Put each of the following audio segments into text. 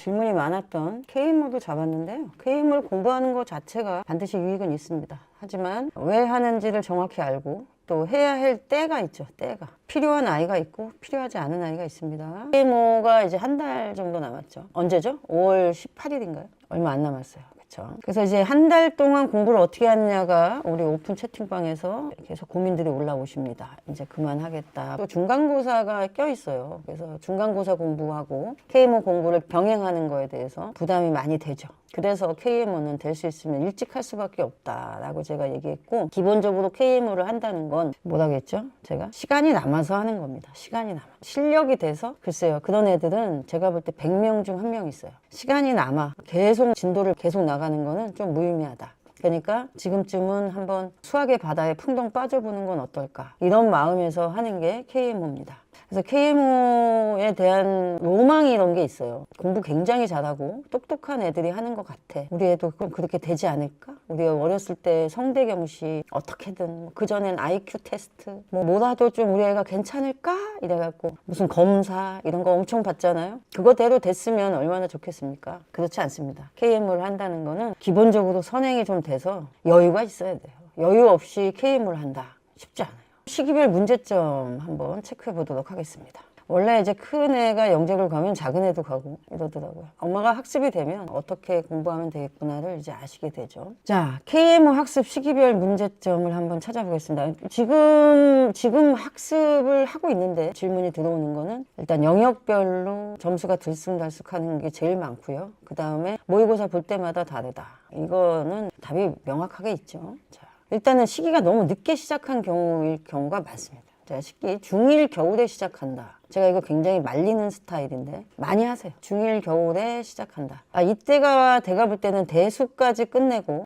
질문이 많았던 K물도 잡았는데요. K물 공부하는 것 자체가 반드시 유익은 있습니다. 하지만 왜 하는지를 정확히 알고 또 해야 할 때가 있죠. 때가 필요한 아이가 있고 필요하지 않은 아이가 있습니다. K모가 이제 한 달 정도 남았죠. 언제죠? 5월 18일인가요? 얼마 안 남았어요. 그래서 이제 한 달 동안 공부를 어떻게 하느냐가 우리 오픈 채팅방에서 계속 고민들이 올라오십니다. 이제 그만하겠다. 또 중간고사가 껴있어요. 그래서 중간고사 공부하고 KMO 공부를 병행하는 거에 대해서 부담이 많이 되죠. 그래서 KMO는 될 수 있으면 일찍 할 수밖에 없다라고 제가 얘기했고, 기본적으로 KMO를 한다는 건 뭐라겠죠? 제가 시간이 남아서 하는 겁니다. 시간이 남아. 실력이 돼서 글쎄요. 그런 애들은 제가 볼 때 100명 중 1명 있어요. 시간이 남아 계속 진도를 계속 나가는 거는 좀 무의미하다. 그러니까 지금쯤은 한번 수학의 바다에 풍덩 빠져보는 건 어떨까, 이런 마음에서 하는 게 KMO입니다. 그래서 KMO에 대한 로망이 이런 게 있어요. 공부 굉장히 잘하고 똑똑한 애들이 하는 것 같아. 우리 애도 그럼 그렇게 되지 않을까? 우리 어렸을 때 성대경시 어떻게든, 그전엔 IQ 테스트 뭐라도 좀 우리 애가 괜찮을까? 이래갖고 무슨 검사 이런 거 엄청 받잖아요. 그거대로 됐으면 얼마나 좋겠습니까? 그렇지 않습니다. KMO를 한다는 거는 기본적으로 선행이 좀 돼서 여유가 있어야 돼요. 여유 없이 KMO를 한다. 쉽지 않아요. 시기별 문제점 한번 체크해 보도록 하겠습니다. 원래 이제 큰 애가 영재를 가면 작은 애도 가고 이러더라고요. 엄마가 학습이 되면 어떻게 공부하면 되겠구나를 이제 아시게 되죠. 자, KMO 학습 시기별 문제점을 한번 찾아보겠습니다. 지금 학습을 하고 있는데 질문이 들어오는 거는 일단 영역별로 점수가 들쑥날쑥하는 게 제일 많고요. 그 다음에 모의고사 볼 때마다 다르다. 이거는 답이 명확하게 있죠. 자, 일단은 시기가 너무 늦게 시작한 경우일 경우가 많습니다. 자, 시기 중1 겨울에 시작한다. 제가 이거 굉장히 말리는 스타일인데 많이 하세요. 중1 겨울에 시작한다. 이때가 제가 볼 때는 대수까지 끝내고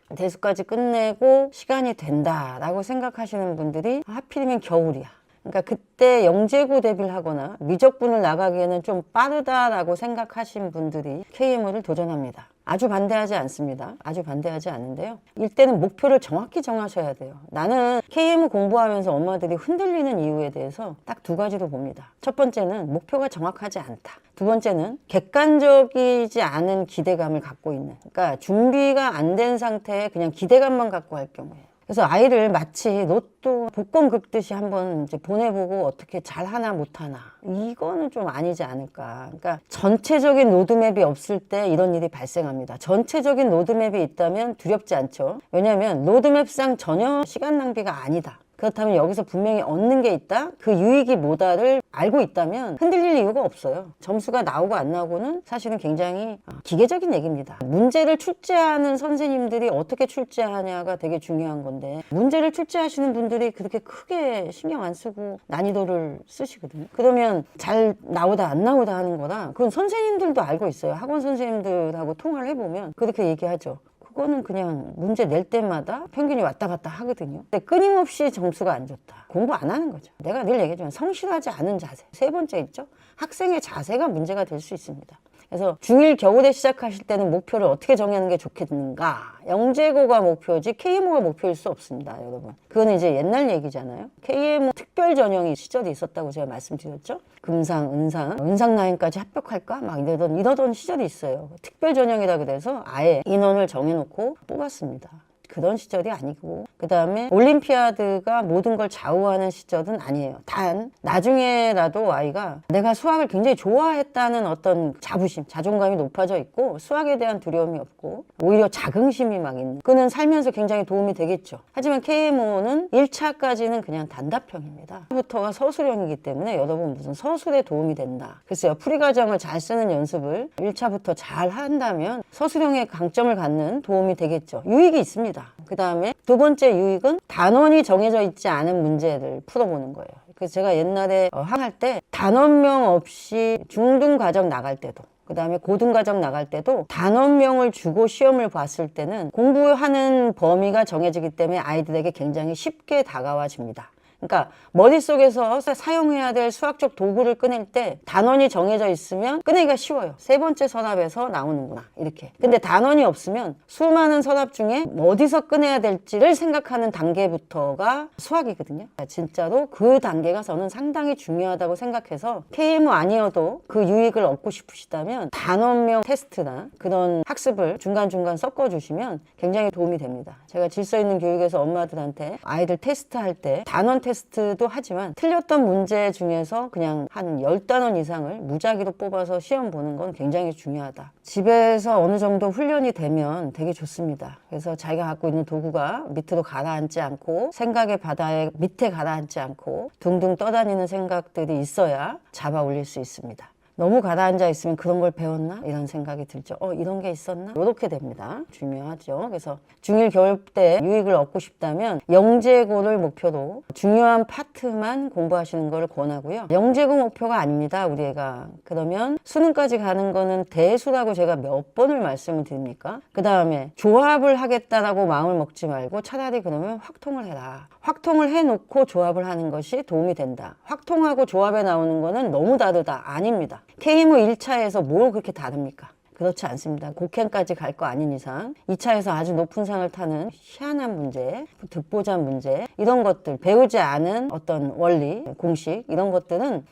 시간이 된다라고 생각하시는 분들이 하필이면 겨울이야. 그러니까 그때 영재고 대비를 하거나 미적분을 나가기에는 좀 빠르다라고 생각하신 분들이 KMO를 도전합니다. 아주 반대하지 않습니다. 아주 반대하지 않는데요. 이때는 목표를 정확히 정하셔야 돼요. 나는 KMO 공부하면서 엄마들이 흔들리는 이유에 대해서 딱 두 가지로 봅니다. 첫 번째는 목표가 정확하지 않다. 두 번째는 객관적이지 않은 기대감을 갖고 있는, 그러니까 준비가 안 된 상태에 그냥 기대감만 갖고 할 경우에요. 그래서 아이를 마치 로또 복권 긁듯이 한번 이제 보내보고 어떻게 잘하나 못하나, 이거는 좀 아니지 않을까. 그러니까 전체적인 로드맵이 없을 때 이런 일이 발생합니다. 전체적인 로드맵이 있다면 두렵지 않죠. 왜냐하면 로드맵상 전혀 시간 낭비가 아니다. 그렇다면 여기서 분명히 얻는 게 있다? 그 유익이 뭐다를 알고 있다면 흔들릴 이유가 없어요. 점수가 나오고 안 나오고는 사실은 굉장히 기계적인 얘기입니다. 문제를 출제하는 선생님들이 어떻게 출제하냐가 되게 중요한 건데, 문제를 출제하시는 분들이 그렇게 크게 신경 안 쓰고 난이도를 쓰시거든요. 그러면 잘 나오다 안 나오다 하는 거라, 그건 선생님들도 알고 있어요. 학원 선생님들하고 통화를 해보면 그렇게 얘기하죠. 그거는 그냥 문제 낼 때마다 평균이 왔다 갔다 하거든요. 근데 끊임없이 점수가 안 좋다. 공부 안 하는 거죠. 내가 늘 얘기하지만 성실하지 않은 자세. 세 번째 있죠. 학생의 자세가 문제가 될 수 있습니다. 그래서 중1 겨울에 시작하실 때는 목표를 어떻게 정하는 게 좋겠는가? 영재고가 목표지 KMO가 목표일 수 없습니다, 여러분. 그거는 이제 옛날 얘기잖아요. KMO 특별 전형이 시절이 있었다고 제가 말씀드렸죠. 금상, 은상 라인까지 합격할까? 막 이러던 시절이 있어요. 특별 전형이라 그래서 아예 인원을 정해놓고 뽑았습니다. 그런 시절이 아니고, 그 다음에 올림피아드가 모든 걸 좌우하는 시절은 아니에요. 단 나중에라도 아이가 내가 수학을 굉장히 좋아했다는 어떤 자부심, 자존감이 높아져 있고 수학에 대한 두려움이 없고 오히려 자긍심이 막 있는, 그는 살면서 굉장히 도움이 되겠죠. 하지만 KMO는 1차까지는 그냥 단답형입니다. 부터가 서술형이기 때문에 여러분 무슨 서술에 도움이 된다. 글쎄요, 풀이 과정을 잘 쓰는 연습을 1차부터 잘 한다면 서술형의 강점을 갖는 도움이 되겠죠. 유익이 있습니다. 그 다음에 두 번째 유익은 단원이 정해져 있지 않은 문제를 풀어보는 거예요. 그래서 제가 옛날에 학할 때 단원명 없이 중등과정 나갈 때도, 그 다음에 고등과정 나갈 때도 단원명을 주고 시험을 봤을 때는 공부하는 범위가 정해지기 때문에 아이들에게 굉장히 쉽게 다가와집니다. 그러니까 머릿속에서 사용해야 될 수학적 도구를 꺼낼 때 단원이 정해져 있으면 꺼내기가 쉬워요. 세 번째 서랍에서 나오는구나 이렇게. 근데 단원이 없으면 수많은 서랍 중에 어디서 꺼내야 될지를 생각하는 단계부터가 수학이거든요. 진짜로 그 단계가 저는 상당히 중요하다고 생각해서 KMO 아니어도 그 유익을 얻고 싶으시다면 단원명 테스트나 그런 학습을 중간중간 섞어주시면 굉장히 도움이 됩니다. 제가 질서 있는 교육에서 엄마들한테 아이들 테스트할 때 단원 테스트도 하지만 틀렸던 문제 중에서 그냥 한 10단원 이상을 무작위로 뽑아서 시험 보는 건 굉장히 중요하다. 집에서 어느 정도 훈련이 되면 되게 좋습니다. 그래서 자기가 갖고 있는 도구가 밑으로 가라앉지 않고 생각의 바다에 밑에 가라앉지 않고 둥둥 떠다니는 생각들이 있어야 잡아 올릴 수 있습니다. 너무 가라앉아 있으면 그런 걸 배웠나? 이런 생각이 들죠. 이런 게 있었나? 이렇게 됩니다. 중요하죠. 그래서 중1 겨울 때 유익을 얻고 싶다면 영재고를 목표로 중요한 파트만 공부하시는 걸 권하고요. 영재고 목표가 아닙니다. 우리 애가. 그러면 수능까지 가는 거는 대수라고 제가 몇 번을 말씀을 드립니까? 그 다음에 조합을 하겠다라고 마음을 먹지 말고 차라리 그러면 확통을 해라. 확통을 해놓고 조합을 하는 것이 도움이 된다. 확통하고 조합에 나오는 거는 너무 다르다. 아닙니다. KMO 1차에서 뭘 그렇게 다릅니까? 그렇지 않습니다. 곡행까지 갈 거 아닌 이상 2차에서 아주 높은 상을 타는 희한한 문제, 듣보잡 문제 이런 것들 배우지 않은 어떤 원리, 공식 이런 것들은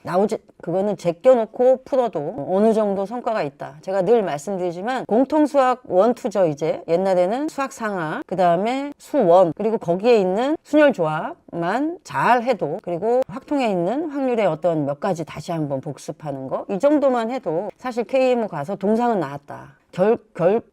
그거는 제껴놓고 풀어도 어느 정도 성과가 있다. 제가 늘 말씀드리지만 공통수학 1, 2죠. 이제 옛날에는 수학 상하, 그 다음에 수1 그리고 거기에 있는 순열조합만 잘 해도 그리고 확통에 있는 확률의 어떤 몇 가지 다시 한번 복습하는 거 이 정도만 해도 사실 KMO 가서 동상은 나왔다.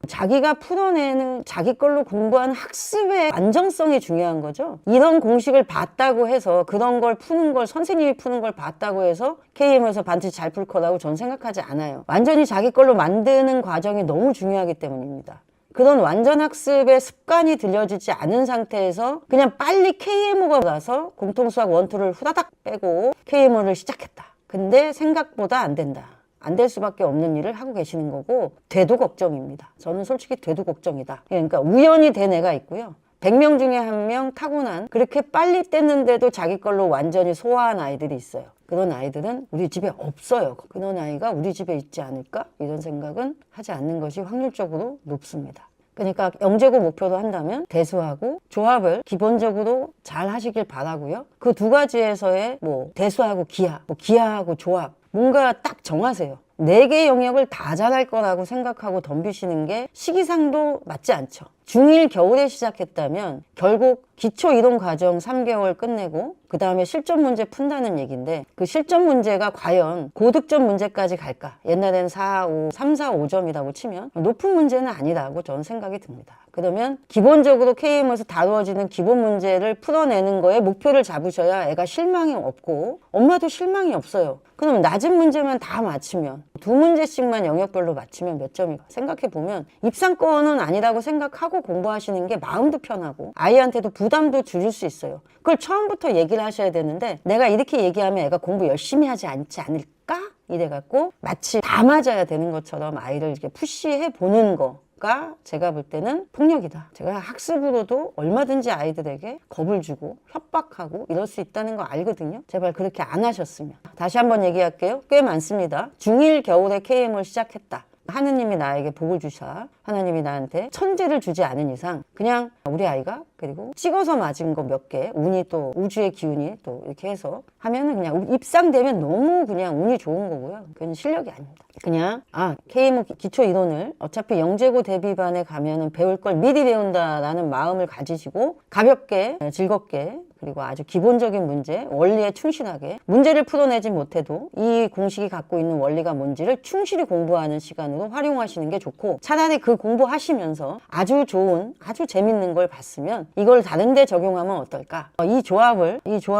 자기가 풀어내는 자기 걸로 공부하는 학습의 안정성이 중요한 거죠. 이런 공식을 봤다고 해서 그런 걸 푸는 걸 선생님이 푸는 걸 봤다고 해서 KM에서 반드시 잘 풀 거라고 저는 생각하지 않아요. 완전히 자기 걸로 만드는 과정이 너무 중요하기 때문입니다. 그런 완전 학습의 습관이 들려지지 않은 상태에서 그냥 빨리 KMO가 나서 공통수학 1, 2를 후다닥 빼고 KMO를 시작했다. 근데 생각보다 안 된다. 안 될 수밖에 없는 일을 하고 계시는 거고 돼도 걱정입니다. 저는 솔직히 돼도 걱정이다. 그러니까 우연히 된 애가 있고요. 100명 중에 1명 타고난 그렇게 빨리 뗐는데도 자기 걸로 완전히 소화한 아이들이 있어요. 그런 아이들은 우리 집에 없어요. 그런 아이가 우리 집에 있지 않을까? 이런 생각은 하지 않는 것이 확률적으로 높습니다. 그러니까 영재고 목표로 한다면 대수하고 조합을 기본적으로 잘 하시길 바라고요. 그 두 가지에서의 대수하고 기하, 기하하고 조합 뭔가 딱 정하세요. 4개의 영역을 다 잘할 거라고 생각하고 덤비시는 게 시기상도 맞지 않죠. 중1 겨울에 시작했다면 결국 기초이론 과정 3개월 끝내고 그 다음에 실전 문제 푼다는 얘기인데 그 실전 문제가 과연 고득점 문제까지 갈까? 옛날에는 3, 4, 5점이라고 치면 높은 문제는 아니라고 저는 생각이 듭니다. 그러면 기본적으로 KM에서 다루어지는 기본 문제를 풀어내는 거에 목표를 잡으셔야 애가 실망이 없고 엄마도 실망이 없어요. 그럼 낮은 문제만 다 맞추면 2문제씩만 영역별로 맞추면 몇 점일까? 생각해보면 입상권은 아니라고 생각하고 공부하시는 게 마음도 편하고 아이한테도 부담도 줄일 수 있어요. 그걸 처음부터 얘기를 하셔야 되는데 내가 이렇게 얘기하면 애가 공부 열심히 하지 않을까? 이래갖고 마치 다 맞아야 되는 것처럼 아이를 이렇게 푸시해 보는 거가 제가 볼 때는 폭력이다. 제가 학습으로도 얼마든지 아이들에게 겁을 주고 협박하고 이럴 수 있다는 거 알거든요. 제발 그렇게 안 하셨으면. 다시 한번 얘기할게요. 꽤 많습니다. 중1 겨울에 KM을 시작했다. 하느님이 나에게 복을 주셔. 하나님이 나한테 천재를 주지 않은 이상 그냥 우리 아이가 그리고 찍어서 맞은 거 몇 개 운이 또 우주의 기운이 또 이렇게 해서 하면은 그냥 입상되면 너무 그냥 운이 좋은 거고요. 그건 실력이 아닙니다. 그냥 KMO 기초 이론을 어차피 영재고 대비반에 가면은 배울 걸 미리 배운다라는 마음을 가지시고 가볍게 즐겁게 그리고 아주 기본적인 문제, 원리에 충실하게 문제를 풀어내지 못해도 이 공식이 갖고 있는 원리가 뭔지를 충실히 공부하는 시간으로 활용하시는 게 좋고 차라리 그 공부하시면서 아주 좋은, 아주 재밌는 걸 봤으면 이걸 다른 데 적용하면 어떨까? 이 조합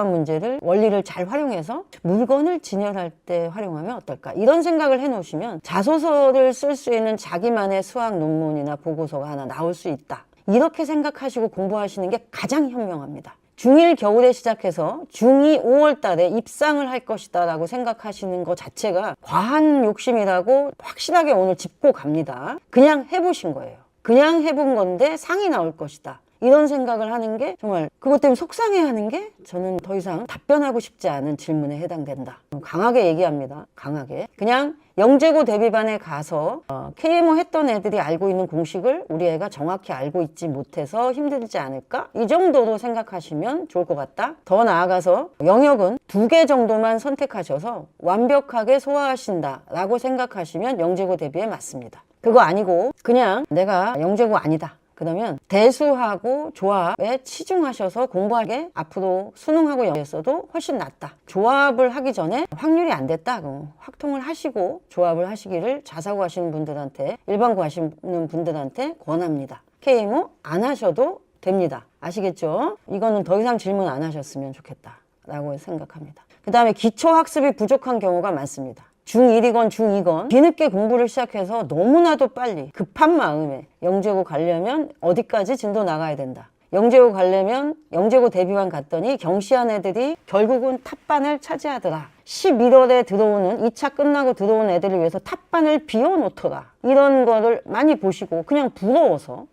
문제를 원리를 잘 활용해서 물건을 진열할 때 활용하면 어떨까? 이런 생각을 해놓으시면 자소서를 쓸 수 있는 자기만의 수학 논문이나 보고서가 하나 나올 수 있다. 이렇게 생각하시고 공부하시는 게 가장 현명합니다. 중1 겨울에 시작해서 중2 5월 달에 입상을 할 것이다 라고 생각하시는 것 자체가 과한 욕심이라고 확실하게 오늘 짚고 갑니다. 그냥 해보신 거예요. 그냥 해본 건데 상이 나올 것이다. 이런 생각을 하는 게 정말 그것 때문에 속상해하는 게 저는 더 이상 답변하고 싶지 않은 질문에 해당된다. 강하게 얘기합니다. 강하게. 그냥 영재고 대비반에 가서 KMO 했던 애들이 알고 있는 공식을 우리 애가 정확히 알고 있지 못해서 힘들지 않을까? 이 정도로 생각하시면 좋을 것 같다. 더 나아가서 영역은 2개 정도만 선택하셔서 완벽하게 소화하신다 라고 생각하시면 영재고 대비에 맞습니다. 그거 아니고 그냥 내가 영재고 아니다. 그러면 대수하고 조합에 치중하셔서 공부하게 앞으로 수능하고 영재에서도 훨씬 낫다. 조합을 하기 전에 확률이 안 됐다. 그럼 확통을 하시고 조합을 하시기를 자사고 하시는 분들한테 일반고 하시는 분들한테 권합니다. KMO 안 하셔도 됩니다. 아시겠죠? 이거는 더 이상 질문 안 하셨으면 좋겠다 라고 생각합니다. 그 다음에 기초학습이 부족한 경우가 많습니다. 중1이건 중2건 뒤늦게 공부를 시작해서 너무나도 빨리 급한 마음에 영재고 가려면 어디까지 진도 나가야 된다. 영재고 가려면 영재고 대비반 갔더니 경시한 애들이 결국은 탑반을 차지하더라. 11월에 들어오는 2차 끝나고 들어온 애들을 위해서 탑반을 비워놓더라. 이런 거를 많이 보시고 그냥 부러워서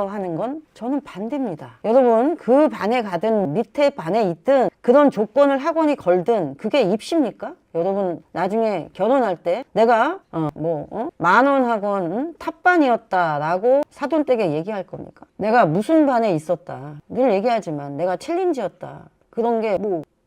하는 건 저는 반대입니다. 여러분그 반에 가든 밑에 반에 있든 그런 조건을 학원이 걸든 그게 입시입니까? 여러분 나중에 결혼할 때 내가 10,000원 학원 탑반이었다라고 사돈댁에 얘기할 겁니까? 내가 무슨 반에 있었다 늘 얘기하지만 내가 챌린지였다 그런 게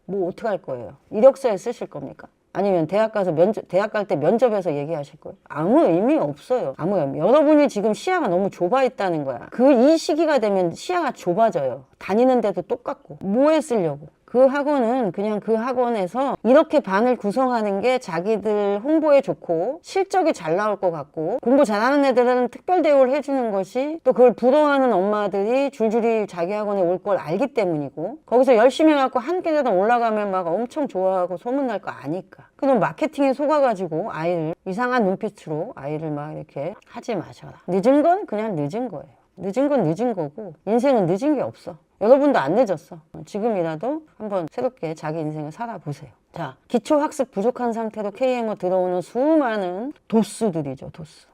뭐 어떡할 거예요? 이력서에 쓰실 겁니까? 아니면 대학 가서 대학 갈 때 면접에서 얘기하실 거예요? 아무 의미 없어요. 여러분이 지금 시야가 너무 좁아 있다는 거야. 이 시기가 되면 시야가 좁아져요. 다니는데도 똑같고. 뭐에 쓰려고? 그 학원은 그냥 그 학원에서 이렇게 반을 구성하는 게 자기들 홍보에 좋고 실적이 잘 나올 것 같고 공부 잘하는 애들은 특별 대우를 해주는 것이 또 그걸 부러워하는 엄마들이 줄줄이 자기 학원에 올 걸 알기 때문이고 거기서 열심히 해갖고 한 계단 올라가면 막 엄청 좋아하고 소문날 거 아니까. 그럼 마케팅에 속아가지고 아이를 이상한 눈빛으로 아이를 막 이렇게 하지 마셔라. 늦은 건 그냥 늦은 거예요. 늦은 건 늦은 거고 인생은 늦은 게 없어. 여러분도 안 늦었어. 지금이라도 한번 새롭게 자기 인생을 살아보세요. 자, 기초학습 부족한 상태로 KMO 들어오는 수많은 도수들이죠. 도수.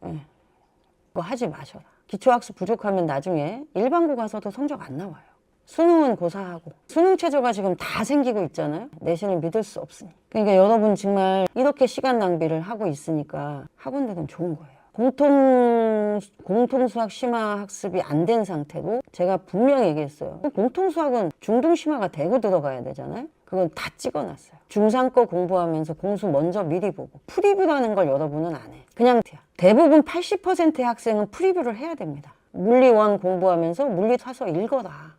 그거 하지 마셔라. 기초학습 부족하면 나중에 일반고 가서도 성적 안 나와요. 수능은 고사하고 수능 최저가 지금 다 생기고 있잖아요. 내신을 믿을 수 없으니. 그러니까 여러분 정말 이렇게 시간 낭비를 하고 있으니까 학원들은 좋은 거예요. 공통수학 심화 학습이 안 된 상태로 제가 분명히 얘기했어요. 공통수학은 중등 심화가 되고 들어가야 되잖아요. 그건 다 찍어놨어요. 중3 거 공부하면서 공수 먼저 미리 보고 프리뷰라는 걸 여러분은 안 해. 그냥 대부분 80%의 학생은 프리뷰를 해야 됩니다. 물리 1 공부하면서 물리 사서 읽어라.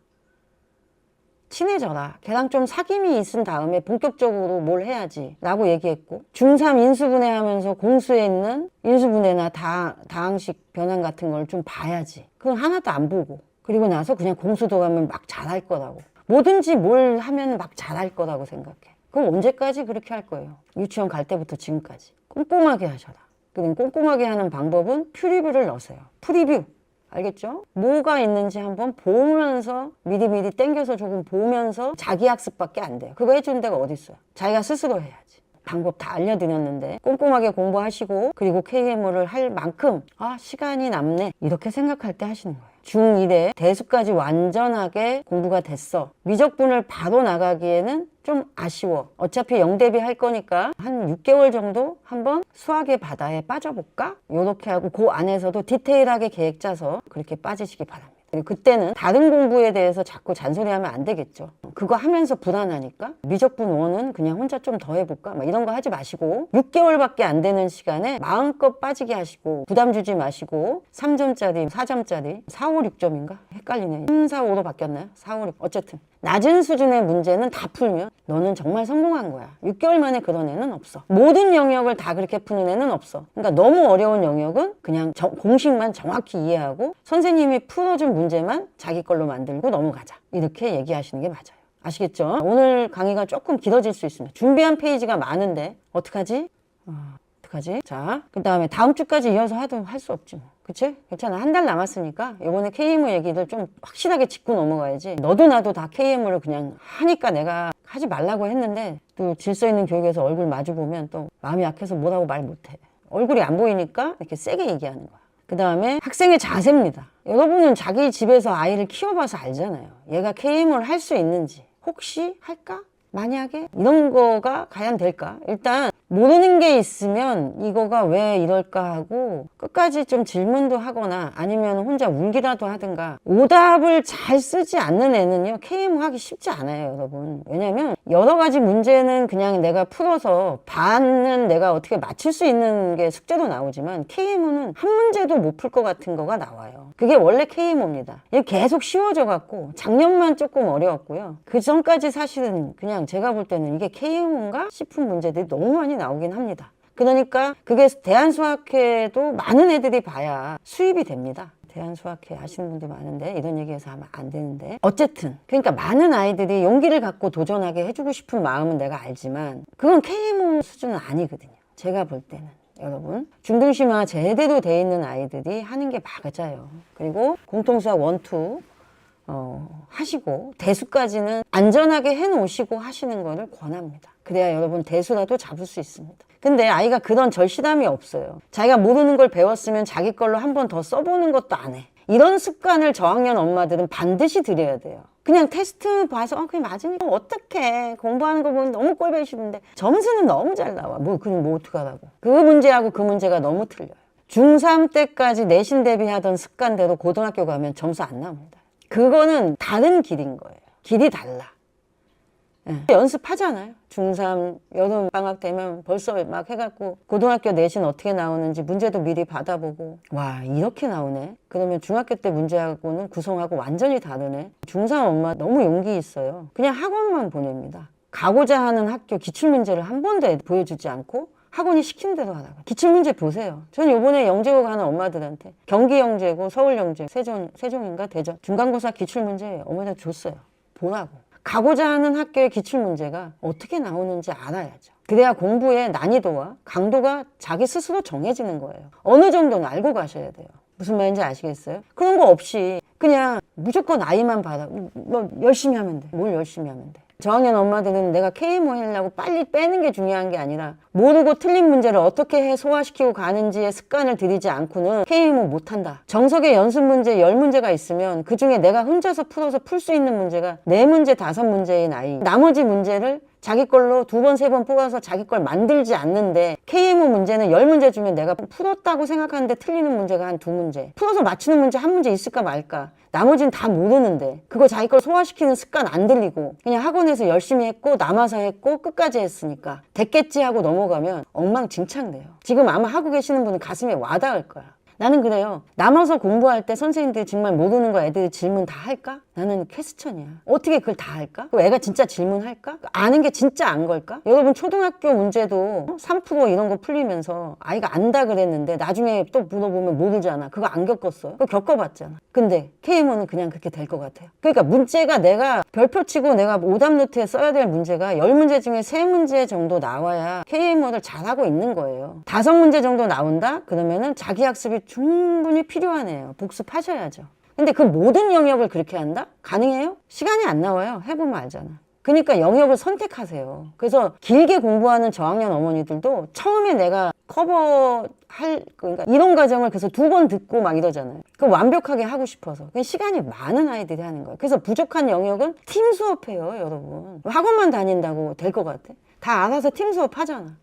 친해져라. 걔랑 좀 사귐이 있은 다음에 본격적으로 뭘 해야지 라고 얘기했고 중3 인수분해 하면서 공수에 있는 인수분해나 다항식 변환 같은 걸 좀 봐야지. 그건 하나도 안 보고 그리고 나서 그냥 공수 들어가면 막 잘할 거라고. 뭐든지 뭘 하면 막 잘할 거라고 생각해. 그럼 언제까지 그렇게 할 거예요? 유치원 갈 때부터 지금까지. 꼼꼼하게 하셔라. 그럼 꼼꼼하게 하는 방법은 프리뷰를 넣으세요. 프리뷰. 알겠죠? 뭐가 있는지 한번 보면서 미리미리 땡겨서 조금 보면서 자기 학습밖에 안 돼요. 그거 해주는 데가 어디 있어요? 자기가 스스로 해야지. 방법 다 알려드렸는데 꼼꼼하게 공부하시고 그리고 KMO를 할 만큼 시간이 남네 이렇게 생각할 때 하시는 거예요. 중1에 대수까지 완전하게 공부가 됐어. 미적분을 바로 나가기에는 좀 아쉬워. 어차피 영대비 할 거니까 한 6개월 정도 한번 수학의 바다에 빠져볼까? 요렇게 하고 그 안에서도 디테일하게 계획 짜서 그렇게 빠지시기 바랍니다. 그리고 그때는 다른 공부에 대해서 자꾸 잔소리하면 안 되겠죠. 그거 하면서 불안하니까 미적분 1은 그냥 혼자 좀 더 해볼까? 막 이런 거 하지 마시고 6개월밖에 안 되는 시간에 마음껏 빠지게 하시고 부담 주지 마시고 3점짜리, 4점짜리 4, 5, 6점인가? 헷갈리네. 3, 4, 5로 바뀌었나요? 4, 5, 6 어쨌든 낮은 수준의 문제는 다 풀면 너는 정말 성공한 거야. 6개월 만에 그런 애는 없어. 모든 영역을 다 그렇게 푸는 애는 없어. 그러니까 너무 어려운 영역은 그냥 공식만 정확히 이해하고 선생님이 풀어준 문제만 자기 걸로 만들고 넘어가자. 이렇게 얘기하시는 게 맞아요. 아시겠죠? 오늘 강의가 조금 길어질 수 있습니다. 준비한 페이지가 많은데 어떡하지? 어떡하지? 자, 그 다음에 다음 주까지 이어서 해도 할 수 없지 뭐. 그치? 괜찮아. 한 달 남았으니까 이번에 KMO 얘기들 좀 확실하게 짚고 넘어가야지. 너도 나도 다 KMO를 그냥 하니까 내가 하지 말라고 했는데 또 질서 있는 교육에서 얼굴 마주 보면 또 마음이 약해서 뭐라고 말 못해. 얼굴이 안 보이니까 이렇게 세게 얘기하는 거야. 그 다음에 학생의 자세입니다. 여러분은 자기 집에서 아이를 키워봐서 알잖아요. 얘가 KM을 할 수 있는지, 혹시 할까? 만약에 이런 거가 과연 될까? 일단 모르는 게 있으면 이거가 왜 이럴까 하고 끝까지 좀 질문도 하거나 아니면 혼자 울기라도 하든가. 오답을 잘 쓰지 않는 애는요 KM 하기 쉽지 않아요, 여러분. 왜냐면 여러 가지 문제는 그냥 내가 풀어서 반은 내가 어떻게 맞출 수 있는 게 숙제로 나오지만 KM은 한 문제도 못 풀 것 같은 거가 나와요. 그게 원래 KM입니다. 이게 계속 쉬워져 갖고 작년만 조금 어려웠고요. 그 전까지 사실은 그냥 제가 볼 때는 이게 KM인가 싶은 문제들이 너무 많이 나오긴 합니다. 그러니까 그게 대한수학회도 많은 애들이 봐야 수입이 됩니다. 대한수학회 아시는 분들 많은데 이런 얘기해서 하면 안 되는데, 어쨌든 그러니까 많은 아이들이 용기를 갖고 도전하게 해주고 싶은 마음은 내가 알지만 그건 KM 수준은 아니거든요. 제가 볼 때는. 여러분, 중등심화 제대로 돼 있는 아이들이 하는 게 맞아요. 그리고 공통수학 1, 2 하시고 대수까지는 안전하게 해놓으시고 하시는 거를 권합니다. 그래야 여러분 대수라도 잡을 수 있습니다. 근데 아이가 그런 절실함이 없어요. 자기가 모르는 걸 배웠으면 자기 걸로 한 번 더 써보는 것도 안 해. 이런 습관을 저학년 엄마들은 반드시 들여야 돼요. 그냥 테스트 봐서 그게 맞으니까 어떡해, 공부하는 거 보면 너무 꼴보기 싫은데 점수는 너무 잘 나와. 그럼 뭐 어떡하라고. 그 문제하고 그 문제가 너무 틀려요. 중3 때까지 내신 대비하던 습관대로 고등학교 가면 점수 안 나옵니다. 그거는 다른 길인 거예요. 길이 달라. 연습하잖아요. 중3 여름 방학 되면 벌써 막 해갖고 고등학교 내신 어떻게 나오는지 문제도 미리 받아보고, 와 이렇게 나오네. 그러면 중학교 때 문제하고는 구성하고 완전히 다르네. 중3 엄마 너무 용기 있어요. 그냥 학원만 보냅니다. 가고자 하는 학교 기출문제를 한 번도 보여주지 않고 학원이 시킨 대로 하라고. 기출문제 보세요. 전 요번에 영재고 가는 엄마들한테 경기 영재고 서울 영재, 세종인가 대전 중간고사 기출문제 어머니한테 줬어요. 보라고. 가고자 하는 학교의 기출문제가 어떻게 나오는지 알아야죠. 그래야 공부의 난이도와 강도가 자기 스스로 정해지는 거예요. 어느 정도는 알고 가셔야 돼요. 무슨 말인지 아시겠어요? 그런 거 없이 그냥 무조건 아이만 받아. 뭐 열심히 하면 돼. 뭘 열심히 하면 돼. 저학년 엄마들은 내가 KMO 하려고 빨리 빼는 게 중요한 게 아니라 모르고 틀린 문제를 어떻게 소화시키고 가는지에 습관을 들이지 않고는 KMO 못한다. 정석의 연습 문제 10문제가 있으면 그중에 내가 혼자서 풀어서 풀 수 있는 문제가 4문제, 5문제인 아이. 나머지 문제를 자기 걸로 2번, 3번 뽑아서 자기 걸 만들지 않는데, KMO 문제는 10문제 중에 내가 풀었다고 생각하는데 틀리는 문제가 한 2문제. 풀어서 맞추는 문제 1문제 있을까 말까. 나머지는 다 모르는데 그거 자기 걸 소화시키는 습관 안 들리고 그냥 학원에서 열심히 했고 남아서 했고 끝까지 했으니까 됐겠지 하고 넘어가면 엉망진창돼요. 지금 아마 하고 계시는 분은 가슴에 와닿을 거야. 나는 그래요. 남아서 공부할 때 선생님들이 정말 모르는 거 애들이 질문 다 할까? 나는 퀘스천이야. 어떻게 그걸 다 할까? 애가 진짜 질문할까? 아는 게 진짜 안 걸까? 여러분 초등학교 문제도 3% 이런 거 풀리면서 아이가 안다 그랬는데 나중에 또 물어보면 모르잖아. 그거 안 겪었어요? 그거 겪어봤잖아. 근데 KMO는 그냥 그렇게 될 것 같아요. 그러니까 문제가 내가 별표 치고 내가 오답 노트에 써야 될 문제가 10문제 중에 3문제 정도 나와야 KMO를 잘하고 있는 거예요. 5문제 정도 나온다? 그러면은 자기 학습이 충분히 필요하네요. 복습하셔야죠. 근데 그 모든 영역을 그렇게 한다? 가능해요? 시간이 안 나와요. 해보면 알잖아. 그러니까 영역을 선택하세요. 그래서 길게 공부하는 저학년 어머니들도 처음에 내가 그러니까 이론 과정을 그래서 2번 듣고 막 이러잖아요. 그 완벽하게 하고 싶어서. 시간이 많은 아이들이 하는 거예요. 그래서 부족한 영역은 팀 수업해요, 여러분. 학원만 다닌다고 될 것 같아? 다 알아서 팀 수업 하잖아.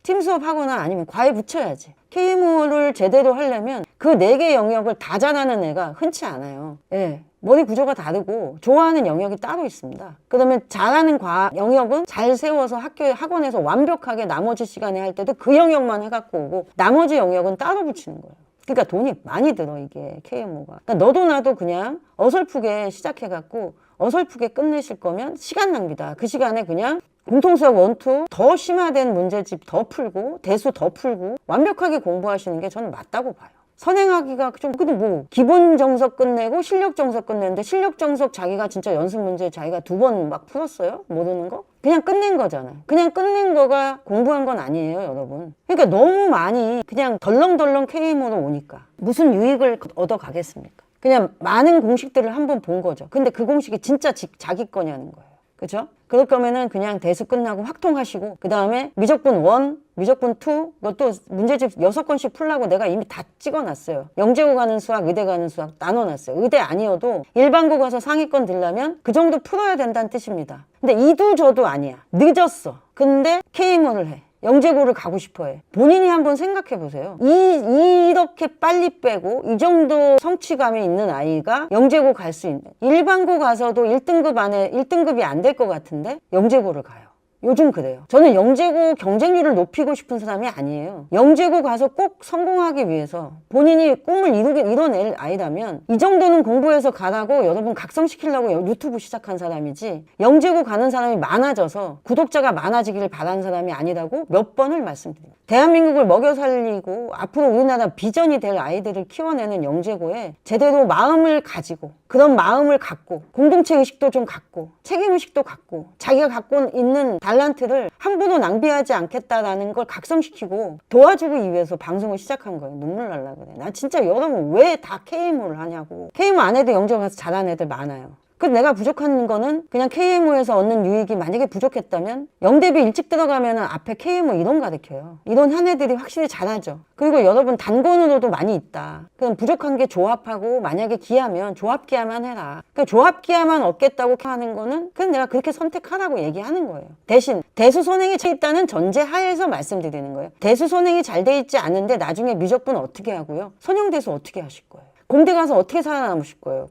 팀 수업 하거나 아니면 과외 붙여야지. KMO를 제대로 하려면 그 4개 영역을 다 잘하는 애가 흔치 않아요. 예. 머리 구조가 다르고 좋아하는 영역이 따로 있습니다. 그러면 잘하는 영역은 잘 세워서 학원에서 완벽하게 나머지 시간에 할 때도 그 영역만 해갖고 오고 나머지 영역은 따로 붙이는 거예요. 그러니까 돈이 많이 들어, 이게 KMO가. 그러니까 너도 나도 그냥 어설프게 시작해갖고 어설프게 끝내실 거면 시간 낭비다. 그 시간에 그냥 공통수학 1, 2 더 심화된 문제집 더 풀고 대수 더 풀고 완벽하게 공부하시는 게 저는 맞다고 봐요. 선행하기가 좀, 근데 뭐 기본 정석 끝내고 실력 정석 끝내는데 실력 정석 자기가 진짜 연습 문제 자기가 2번 막 풀었어요? 모르는 거? 그냥 끝낸 거잖아요. 그냥 끝낸 거가 공부한 건 아니에요, 여러분. 그러니까 너무 많이 그냥 덜렁덜렁 KMO로 오니까 무슨 유익을 얻어 가겠습니까? 그냥 많은 공식들을 한번 본 거죠. 근데 그 공식이 진짜 자기 거냐는 거예요. 그죠? 그럴 거면은 그냥 대수 끝나고 확통하시고 그 다음에 미적분 1, 미적분 2 그것도 문제집 6건씩 풀라고 내가 이미 다 찍어놨어요. 영재고 가는 수학, 의대 가는 수학 나눠놨어요. 의대 아니어도 일반고 가서 상위권 들려면 그 정도 풀어야 된다는 뜻입니다. 근데 이도 저도 아니야. 늦었어. 근데 K모를 해. 영재고를 가고 싶어 해. 본인이 한번 생각해 보세요. 이렇게 빨리 빼고 이 정도 성취감이 있는 아이가 영재고 갈 수 있는, 일반고 가서도 1등급 안에 1등급이 안 될 것 같은데 영재고를 가요. 요즘 그래요. 저는 영재고 경쟁률을 높이고 싶은 사람이 아니에요. 영재고 가서 꼭 성공하기 위해서 본인이 꿈을 이뤄낼 아이라면 이 정도는 공부해서 가라고 여러분 각성시키려고 유튜브 시작한 사람이지, 영재고 가는 사람이 많아져서 구독자가 많아지기를 바라는 사람이 아니라고 몇 번을 말씀드려요. 대한민국을 먹여 살리고 앞으로 우리나라 비전이 될 아이들을 키워내는 영재고에 제대로 마음을 가지고, 그런 마음을 갖고, 공동체 의식도 좀 갖고, 책임 의식도 갖고, 자기가 갖고 있는 달란트를 함부로 낭비하지 않겠다라는 걸 각성시키고 도와주기 위해서 방송을 시작한 거예요. 눈물 날라 그래. 나 진짜 여러분 왜 다 KMO를 하냐고. KMO 안 해도 영재 가서 잘하는 애들 많아요. 그래서 내가 부족한 거는 그냥 KMO에서 얻는 유익이 만약에 부족했다면 영대비 일찍 들어가면 앞에 KMO 이론 가르쳐요. 이론 한 애들이 확실히 잘하죠. 그리고 여러분 단권으로도 많이 있다. 그럼 부족한 게 조합하고 만약에 기하면 조합기하만 해라. 그러니까 조합기하만 얻겠다고 하는 거는 그냥 내가 그렇게 선택하라고 얘기하는 거예요. 대신 대수선행이 돼 있다는 전제 하에서 말씀드리는 거예요. 대수선행이 잘 돼 있지 않은데 나중에 미적분 어떻게 하고요? 선형대수 어떻게 하실 거예요? 공대 가서 어떻게 살아남으실 거예요?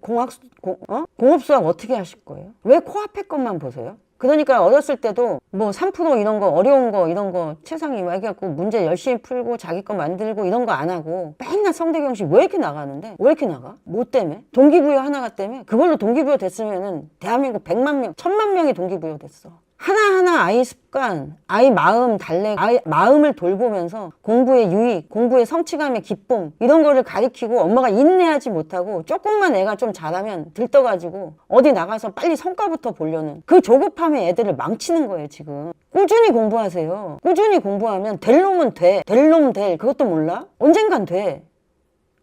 공업수학 어떻게 하실 거예요? 왜 코앞의 것만 보세요? 그러니까 어렸을 때도 뭐 3% 이런 거 어려운 거 이런 거 최상위 막 해갖고 문제 열심히 풀고 자기 거 만들고 이런 거 안 하고 맨날 성대경식 왜 이렇게 나가는데? 왜 이렇게 나가? 뭐 때문에? 동기부여 하나가 때문에? 그걸로 동기부여 됐으면은 대한민국 100만 명, 1000만 명이 동기부여 됐어. 하나하나 아이 습관, 아이 마음 달래, 아이 마음을 돌보면서 공부의 유익, 공부의 성취감의 기쁨 이런 거를 가리키고 엄마가 인내하지 못하고 조금만 애가 좀 잘하면 들떠가지고 어디 나가서 빨리 성과부터 보려는 그 조급함에 애들을 망치는 거예요 지금. 꾸준히 공부하세요. 꾸준히 공부하면 될 놈은 돼. 될 놈 될. 그것도 몰라? 언젠간 돼.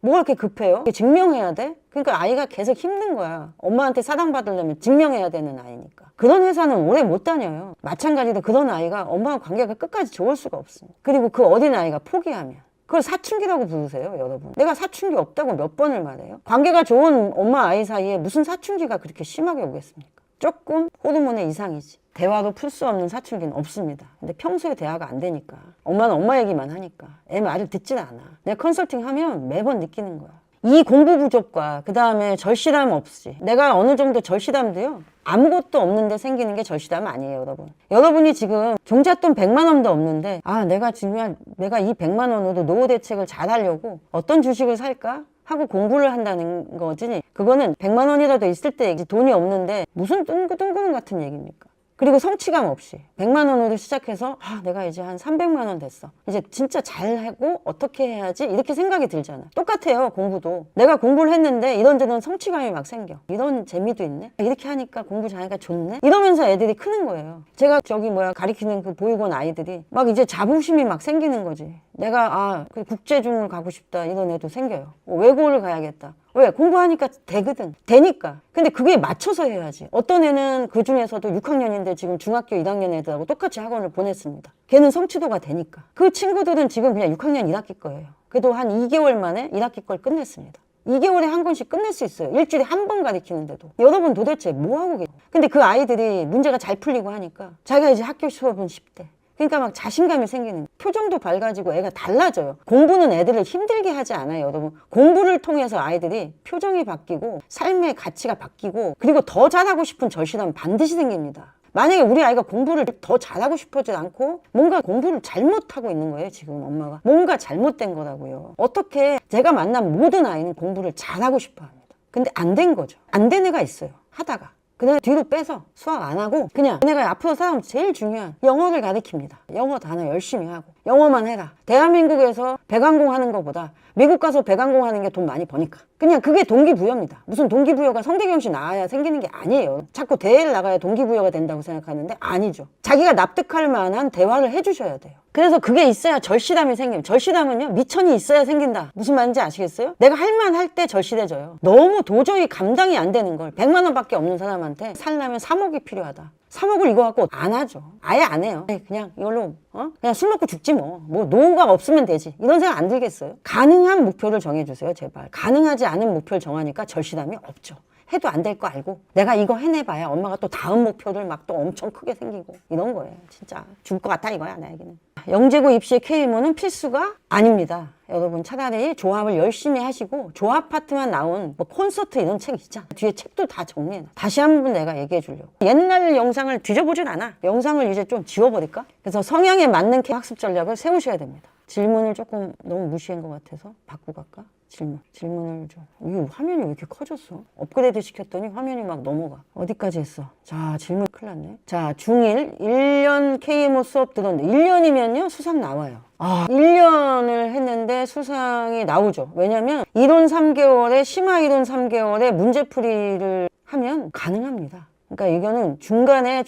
뭐가 그렇게 급해요? 증명해야 돼? 그러니까 아이가 계속 힘든 거야. 엄마한테 사랑받으려면 증명해야 되는 아이니까. 그런 회사는 오래 못 다녀요. 마찬가지로 그런 아이가 엄마와 관계가 끝까지 좋을 수가 없습니다. 그리고 그 어린 아이가 포기하면 그걸 사춘기라고 부르세요 여러분. 내가 사춘기 없다고 몇 번을 말해요? 관계가 좋은 엄마 아이 사이에 무슨 사춘기가 그렇게 심하게 오겠습니까? 조금 호르몬의 이상이지. 대화로 풀 수 없는 사춘기는 없습니다. 근데 평소에 대화가 안 되니까, 엄마는 엄마 얘기만 하니까 애 말을 듣질 않아. 내가 컨설팅 하면 매번 느끼는 거야. 이 공부 부족과 그 다음에 절실함 없이, 내가 어느 정도 절실함도요 아무것도 없는데 생기는 게 절실함 아니에요 여러분. 여러분이 지금 종잣돈 100만 원도 없는데 내가 이 100만 원으로 노후 대책을 잘 하려고 어떤 주식을 살까 하고 공부를 한다는 거지, 그거는 100만 원이라도 있을 때 돈이 없는데 무슨 뜬구름 같은 얘기입니까? 그리고 성취감 없이 100만 원으로 시작해서 내가 이제 한 300만 원 됐어, 이제 진짜 잘하고 어떻게 해야지 이렇게 생각이 들잖아. 똑같아요 공부도. 내가 공부를 했는데 이런저런 성취감이 막 생겨. 이런 재미도 있네, 이렇게 하니까 공부 잘하니까 좋네, 이러면서 애들이 크는 거예요. 제가 가리키는 그 보육원 아이들이 막 이제 자부심이 막 생기는 거지. 내가 그 국제중을 가고 싶다 이런 애도 생겨요. 외고를 가야겠다. 왜? 공부하니까 되거든. 되니까. 근데 그게 맞춰서 해야지. 어떤 애는 그 중에서도 6학년인데 지금 중학교 1학년 애들하고 똑같이 학원을 보냈습니다. 걔는 성취도가 되니까. 그 친구들은 지금 그냥 6학년 1학기 거예요. 그래도 한 2개월 만에 1학기 걸 끝냈습니다. 2개월에 한 권씩 끝낼 수 있어요. 일주일에 한 번 가리키는데도. 여러분 도대체 뭐하고 계세요? 근데 그 아이들이 문제가 잘 풀리고 하니까 자기가 이제 학교 수업은 쉽대. 그러니까 막 자신감이 생기는 거예요. 표정도 밝아지고 애가 달라져요. 공부는 애들을 힘들게 하지 않아요 여러분. 공부를 통해서 아이들이 표정이 바뀌고 삶의 가치가 바뀌고 그리고 더 잘하고 싶은 절실함은 반드시 생깁니다. 만약에 우리 아이가 공부를 더 잘하고 싶어지 않고 뭔가 공부를 잘못하고 있는 거예요 지금 엄마가. 뭔가 잘못된 거라고요. 어떻게 제가 만난 모든 아이는 공부를 잘하고 싶어 합니다. 근데 안 된 거죠. 안 된 애가 있어요 하다가. 그냥 뒤로 빼서 수학 안 하고 그냥 내가 앞으로 살아가면 제일 중요한 영어를 가르칩니다. 영어 단어 열심히 하고 영어만 해라. 대한민국에서 배관공 하는 것보다 미국 가서 배관공 하는 게 돈 많이 버니까 그냥 그게 동기부여입니다. 무슨 동기부여가 성대경씨 나와야 생기는 게 아니에요. 자꾸 대회를 나가야 동기부여가 된다고 생각하는데 아니죠. 자기가 납득할 만한 대화를 해주셔야 돼요. 그래서 그게 있어야 절실함이 생깁니다. 절실함은요 미천이 있어야 생긴다. 무슨 말인지 아시겠어요? 내가 할 만 할 때 절실해져요. 너무 도저히 감당이 안 되는 걸 100만 원밖에 없는 사람한테 살려면 3억이 필요하다. 3억을 이거 갖고 안 하죠. 아예 안 해요. 그냥 이걸로 그냥 술 먹고 죽지 뭐 노후가 없으면 되지 이런 생각 안 들겠어요? 가능한 목표를 정해주세요 제발. 가능하지 않은 목표를 정하니까 절실함이 없죠. 해도 안 될 거 알고 내가 이거 해내봐야 엄마가 또 다음 목표를 막 또 엄청 크게 생기고 이런 거예요. 진짜 죽을 것 같아 이거야 나에게는. 영재고 입시의 K모는 필수가 아닙니다. 여러분 차라리 조합을 열심히 하시고 조합 파트만 나온 뭐 콘서트 이런 책 있잖아. 뒤에 책도 다 정리해놔. 다시 한번 내가 얘기해 주려고. 옛날 영상을 뒤져보진 않아. 영상을 이제 좀 지워버릴까? 그래서 성향에 맞는 학습 전략을 세우셔야 됩니다. 질문을 조금 너무 무시한 것 같아서 바꾸고 갈까? 질문을 좀. 이 화면이 왜 이렇게 커졌어? 업그레이드 시켰더니 화면이 막 넘어가. 어디까지 했어? 자, 질문 큰일 났네. 자, 중1 1년 KMO 수업 들었는데 1년이면요 수상 나와요. 1년을 했는데 수상이 나오죠. 왜냐면 이론 3개월에 심화 이론 3개월에 문제풀이를 하면 가능합니다. 그러니까 이거는 중간에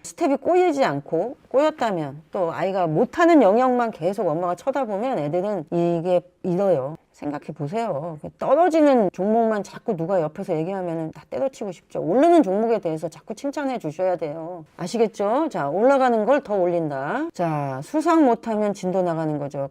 스텝이 꼬이지 않고 꼬였다면 또 아이가 못하는 영역만 계속 엄마가 쳐다보면 애들은 이게 잃어요. 생각해 보세요. 떨어지는 종목만 자꾸 누가 옆에서 얘기하면 다 때려치고 싶죠. 오르는 종목에 대해서 자꾸 칭찬해 주셔야 돼요. 아시겠죠? 자, 올라가는 걸 더 올린다. 자, 수상 못하면 진도 나가는 거죠.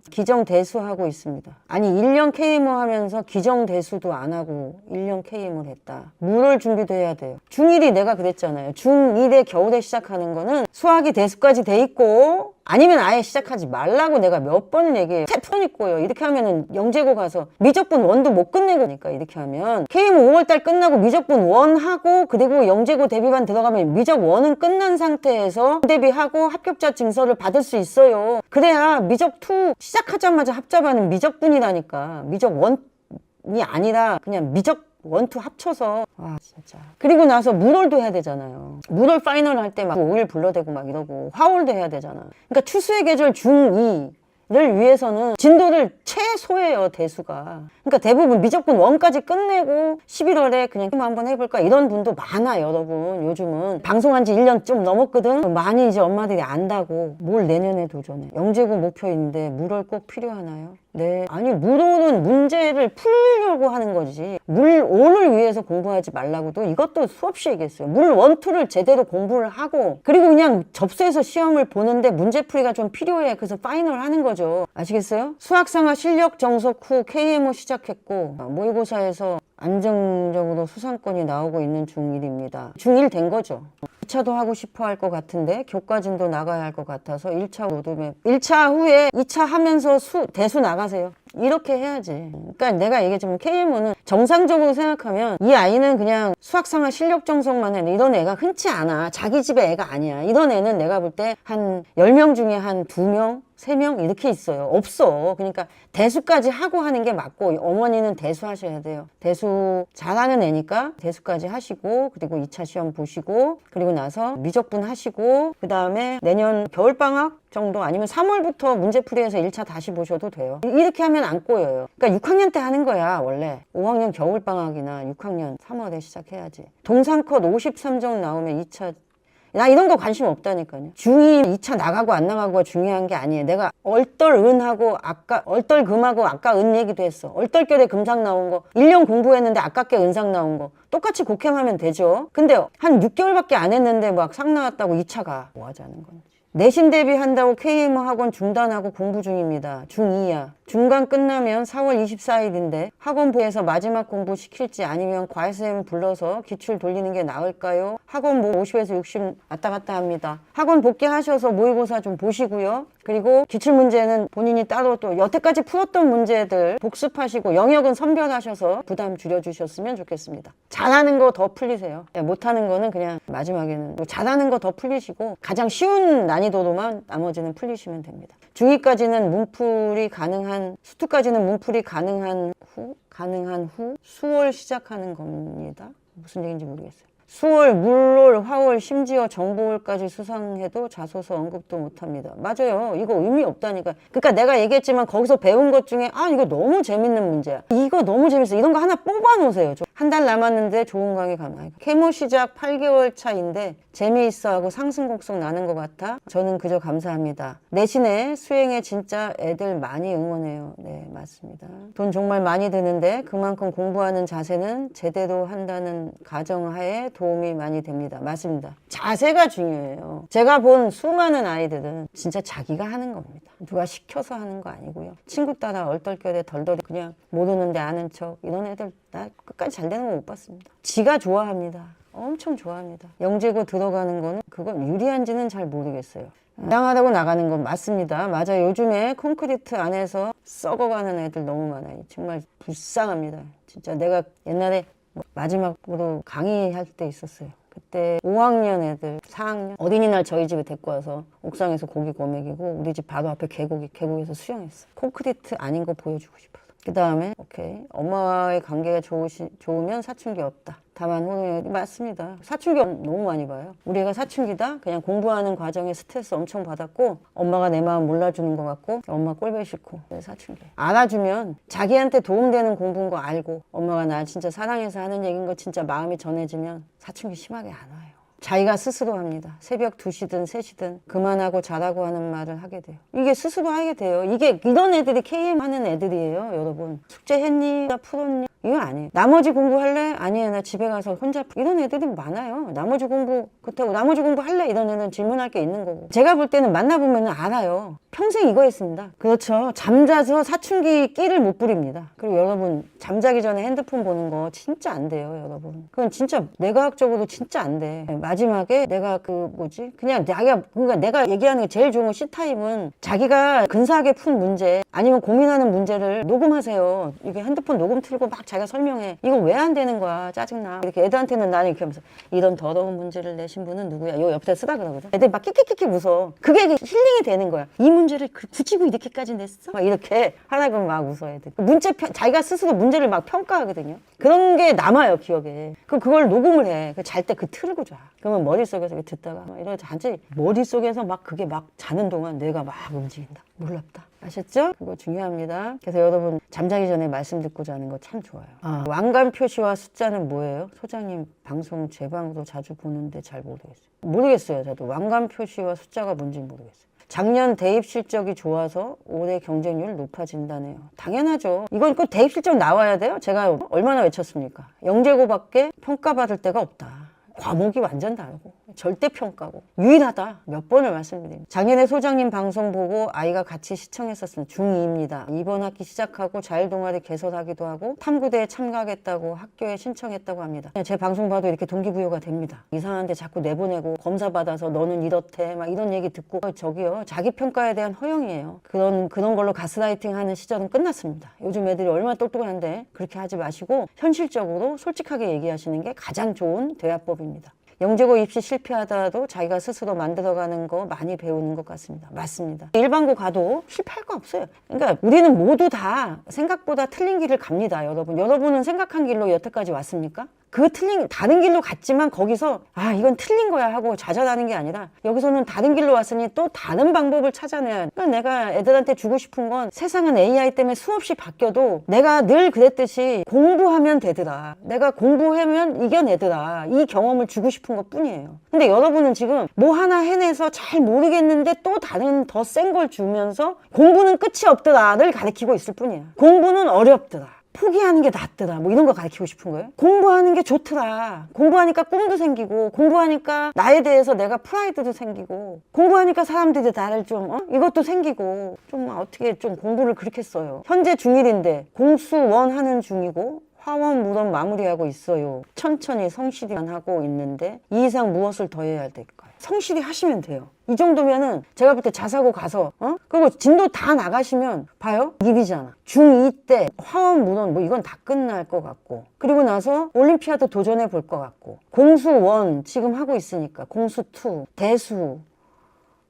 기정 대수하고 있습니다. 아니 1년 KMO 하면서 기정 대수도 안 하고 1년 KMO를 했다. 물을 준비도 해야 돼요. 중1이 내가 그랬잖아요. 중1에 겨울에 시작하는 거는 수학이 대수까지 돼 있고 아니면 아예 시작하지 말라고 내가 몇 번을 얘기해요. 태풍 있고요. 이렇게 하면은 영재고 가서 미적분 1도 못 끝내니까 이렇게 하면 KMO 5월달 끝나고 미적분 1 하고 그리고 영재고 대비반 들어가면 미적 1은 끝난 상태에서 대비하고 합격자 증서를 받을 수 있어요. 그래야 미적 2 시작하자마자 합자반은 미적분이라니까. 미적 1이 아니라 그냥 미적 1, 2 합쳐서. 진짜. 그리고 나서 물월도 해야 되잖아요. 물월 파이널 할 때 막 5일 불러대고 막 이러고 화월도 해야 되잖아. 그러니까 추수의 계절 중2를 위해서는 진도를 최소해요 대수가. 그러니까 대부분 미적분 1까지 끝내고 11월에 그냥 한번 해볼까 이런 분도 많아. 여러분 요즘은 방송한 지 1년 좀 넘었거든. 많이 이제 엄마들이 안다고 뭘 내년에 도전해. 영재고 목표인데 물월 꼭 필요하나요? 네. 아니 물오는 문제를 풀려고 하는 거지 물오를 위해서 공부하지 말라고도 이것도 수없이 얘기했어요. 물 1, 2를 제대로 공부를 하고 그리고 그냥 접수해서 시험을 보는데 문제풀이가 좀 필요해. 그래서 파이널 하는 거죠. 아시겠어요? 수학상화 실력 정석 후 KMO 시작했고 모의고사에서 안정적으로 수상권이 나오고 있는 중1입니다. 중1 된 거죠. 2차도 하고 싶어 할 것 같은데 교과진도 나가야 할 것 같아서 1차 로드맵 1차 후에 2차 하면서 대수 나가세요. 이렇게 해야지. 그러니까 내가 얘기했지만 KMO는 정상적으로 생각하면 이 아이는 그냥 수학상화 실력 정석만 해. 이런 애가 흔치 않아. 자기 집의 애가 아니야. 이런 애는 내가 볼 때 한 10명 중에 한 2명 3명 이렇게 있어요. 없어. 그러니까 대수까지 하고 하는 게 맞고 어머니는 대수 하셔야 돼요. 대수 잘하는 애니까 대수까지 하시고 그리고 2차 시험 보시고 그리고 나서 미적분 하시고 그 다음에 내년 겨울방학 정도 아니면 3월부터 문제풀이해서 1차 다시 보셔도 돼요. 이렇게 하면 안 꼬여요. 그러니까 6학년 때 하는 거야 원래. 5학년 겨울방학이나 6학년 3월에 시작해야지. 동상컷 53점 나오면 2차 나 이런 거 관심 없다니까요. 중2 2차 나가고 안 나가고가 중요한 게 아니에요. 내가 얼떨은하고 얼떨금하고 아까 은 얘기도 했어. 얼떨결에 금상 나온 거 1년 공부했는데 아깝게 은상 나온 거 똑같이 곡행하면 되죠. 근데 한 6개월밖에 안 했는데 막 상 나왔다고 2차가 뭐 하자는 건지. 내신 대비한다고 KMO 학원 중단하고 공부 중입니다. 중2야. 중간 끝나면 4월 24일인데 학원부에서 마지막 공부 시킬지 아니면 과외쌤 불러서 기출 돌리는 게 나을까요? 학원 뭐 50에서 60 왔다 갔다 합니다. 학원 복귀하셔서 모의고사 좀 보시고요. 그리고 기출문제는 본인이 따로 또 여태까지 풀었던 문제들 복습하시고 영역은 선별하셔서 부담 줄여주셨으면 좋겠습니다. 잘하는 거 더 풀리세요. 못하는 거는 그냥 마지막에는 잘하는 거 더 풀리시고 가장 쉬운 난이도로만 나머지는 풀리시면 됩니다. 중2까지는 문풀이 가능한 수투까지는 문풀이 가능한 후 수월 시작하는 겁니다. 무슨 얘기인지 모르겠어요. 수월, 물월, 화월, 심지어 정보월까지 수상해도 자소서 언급도 못합니다. 맞아요. 이거 의미 없다니까. 그러니까 내가 얘기했지만 거기서 배운 것 중에 이거 너무 재밌는 문제야. 이거 너무 재밌어. 이런 거 하나 뽑아 놓으세요. 한 달 남았는데 좋은 강의 가면. 케모 시작 8개월 차인데 재미있어 하고 상승곡송 나는 것 같아. 저는 그저 감사합니다. 내신에 수행에 진짜 애들 많이 응원해요. 네, 맞습니다. 돈 정말 많이 드는데 그만큼 공부하는 자세는 제대로 한다는 가정하에 도움이 많이 됩니다. 맞습니다. 자세가 중요해요. 제가 본 수많은 아이들은 진짜 자기가 하는 겁니다. 누가 시켜서 하는 거 아니고요. 친구 따라 얼떨결에 덜덜이 그냥 모르는데 아는 척 이런 애들 나 끝까지 잘 되는 거 못 봤습니다. 지가 좋아합니다. 엄청 좋아합니다. 영재고 들어가는 거는 그건 유리한지는 잘 모르겠어요. 당하다고 나가는 건 맞습니다. 맞아요. 요즘에 콘크리트 안에서 썩어가는 애들 너무 많아요. 정말 불쌍합니다. 진짜 내가 옛날에 마지막으로 강의할 때 있었어요. 그때 5학년 애들 4학년 어린이날 저희 집에 데리고 와서 옥상에서 고기 구워 먹이고 우리 집 바로 앞에 계곡에서 수영했어. 콘크리트 아닌 거 보여주고 싶어서. 그 다음에 오케이 엄마와의 관계가 좋으면 사춘기 없다. 다만 호르몬이 맞습니다. 사춘기 너무 많이 봐요. 우리가 사춘기다 그냥 공부하는 과정에 스트레스 엄청 받았고 엄마가 내 마음 몰라주는 것 같고 엄마 꼴보기 싫고 사춘기 알아주면 자기한테 도움되는 공부인 거 알고 엄마가 날 진짜 사랑해서 하는 얘기인 거 진짜 마음이 전해지면 사춘기 심하게 안 와요. 자기가 스스로 합니다. 새벽 2시든 3시든 그만하고 자라고 하는 말을 하게 돼요. 이게 스스로 하게 돼요. 이게 이런 애들이 KM 하는 애들이에요. 여러분 숙제했니? 나 풀었니? 이거 아니에요. 나머지 공부할래? 아니에요. 나 집에 가서 혼자 이런 애들이 많아요. 나머지 공부 그렇다고 나머지 공부할래? 이런 애는 질문할 게 있는 거고 제가 볼 때는 만나보면 알아요. 평생 이거 했습니다. 그렇죠. 잠자서 사춘기 끼를 못 부립니다. 그리고 여러분 잠자기 전에 핸드폰 보는 거 진짜 안 돼요. 여러분 그건 진짜 뇌과학적으로 진짜 안 돼. 마지막에 내가 그냥 그러니까 내가 얘기하는 게 제일 좋은 건 C타입은 자기가 근사하게 푼 문제 아니면 고민하는 문제를 녹음하세요. 이게 핸드폰 녹음 틀고 막 자기가 설명해. 이거 왜 안 되는 거야? 짜증나. 이렇게 애들한테는 나는 이렇게 하면서 이런 더러운 문제를 내신 분은 누구야? 이거 옆에 쓰다 그러거든. 애들 막 킥킥킥킥 웃어. 그게 힐링이 되는 거야. 이 문제를 굳이 이렇게까지 냈어? 막 이렇게 하다 보면 막 웃어 애들. 자기가 스스로 문제를 막 평가하거든요. 그런 게 남아요 기억에. 그럼 그걸 녹음을 해. 잘 때 그 틀고 자. 그러면 머릿속에서 이렇게 듣다가 막 이러지 않지. 머릿속에서 막 그게 막 자는 동안 뇌가 막 움직인다. 놀랍다. 아셨죠? 그거 중요합니다. 그래서 여러분 잠자기 전에 말씀 듣고 자는 거 참 좋아요. 왕관 표시와 숫자는 뭐예요? 소장님 방송 제 방으로 자주 보는데 잘 모르겠어요. 저도 왕관 표시와 숫자가 뭔지 모르겠어요. 작년 대입 실적이 좋아서 올해 경쟁률 높아진다네요. 당연하죠. 이건 꼭 대입 실적 나와야 돼요? 제가 얼마나 외쳤습니까? 영재고밖에 평가받을 데가 없다. 과목이 완전 다르고 절대평가고 유일하다 몇 번을 말씀드립니다. 작년에 소장님 방송 보고 아이가 같이 시청했었습니다. 중2입니다. 이번 학기 시작하고 자율동아리 개설하기도 하고 탐구대에 참가하겠다고 학교에 신청했다고 합니다. 제 방송 봐도 이렇게 동기부여가 됩니다. 이상한데 자꾸 내보내고 검사 받아서 너는 이렇대 막 이런 얘기 듣고 저기요 자기평가에 대한 허용이에요. 그런 걸로 가스라이팅 하는 시절은 끝났습니다. 요즘 애들이 얼마나 똑똑한데 그렇게 하지 마시고 현실적으로 솔직하게 얘기하시는 게 가장 좋은 대화법입니다. 영재고 입시 실패하더라도 자기가 스스로 만들어가는 거 많이 배우는 것 같습니다. 맞습니다. 일반고 가도 실패할 거 없어요. 그러니까 우리는 모두 다 생각보다 틀린 길을 갑니다. 여러분은 생각한 길로 여태까지 왔습니까? 다른 길로 갔지만 거기서 이건 틀린 거야 하고 좌절하는 게 아니라 여기서는 다른 길로 왔으니 또 다른 방법을 찾아내야 그러니까 내가 애들한테 주고 싶은 건 세상은 AI 때문에 수없이 바뀌어도 내가 늘 그랬듯이 공부하면 되더라. 내가 공부하면 이겨내더라. 이 경험을 주고 싶은 것 뿐이에요. 근데 여러분은 지금 뭐 하나 해내서 잘 모르겠는데 또 다른 더 센 걸 주면서 공부는 끝이 없더라를 가르치고 있을 뿐이야. 공부는 어렵더라. 포기하는 게 낫더라 뭐 이런 거 가르치고 싶은 거예요. 공부하는 게 좋더라. 공부하니까 꿈도 생기고 공부하니까 나에 대해서 내가 프라이드도 생기고 공부하니까 사람들이 나를 이것도 생기고 어떻게 공부를 그렇게 써요. 현재 중1인데 공수원 하는 중이고 화원 물원 마무리하고 있어요. 천천히 성실히만 하고 있는데 이 이상 무엇을 더 해야 될까요? 성실히 하시면 돼요. 이 정도면은 제가 볼 때 자사고 가서 그리고 진도 다 나가시면 봐요. 일이잖아. 중2 때 화원 물원 이건 다 끝날 것 같고 그리고 나서 올림피아드 도전해 볼 것 같고 공수1 지금 하고 있으니까 공수2 대수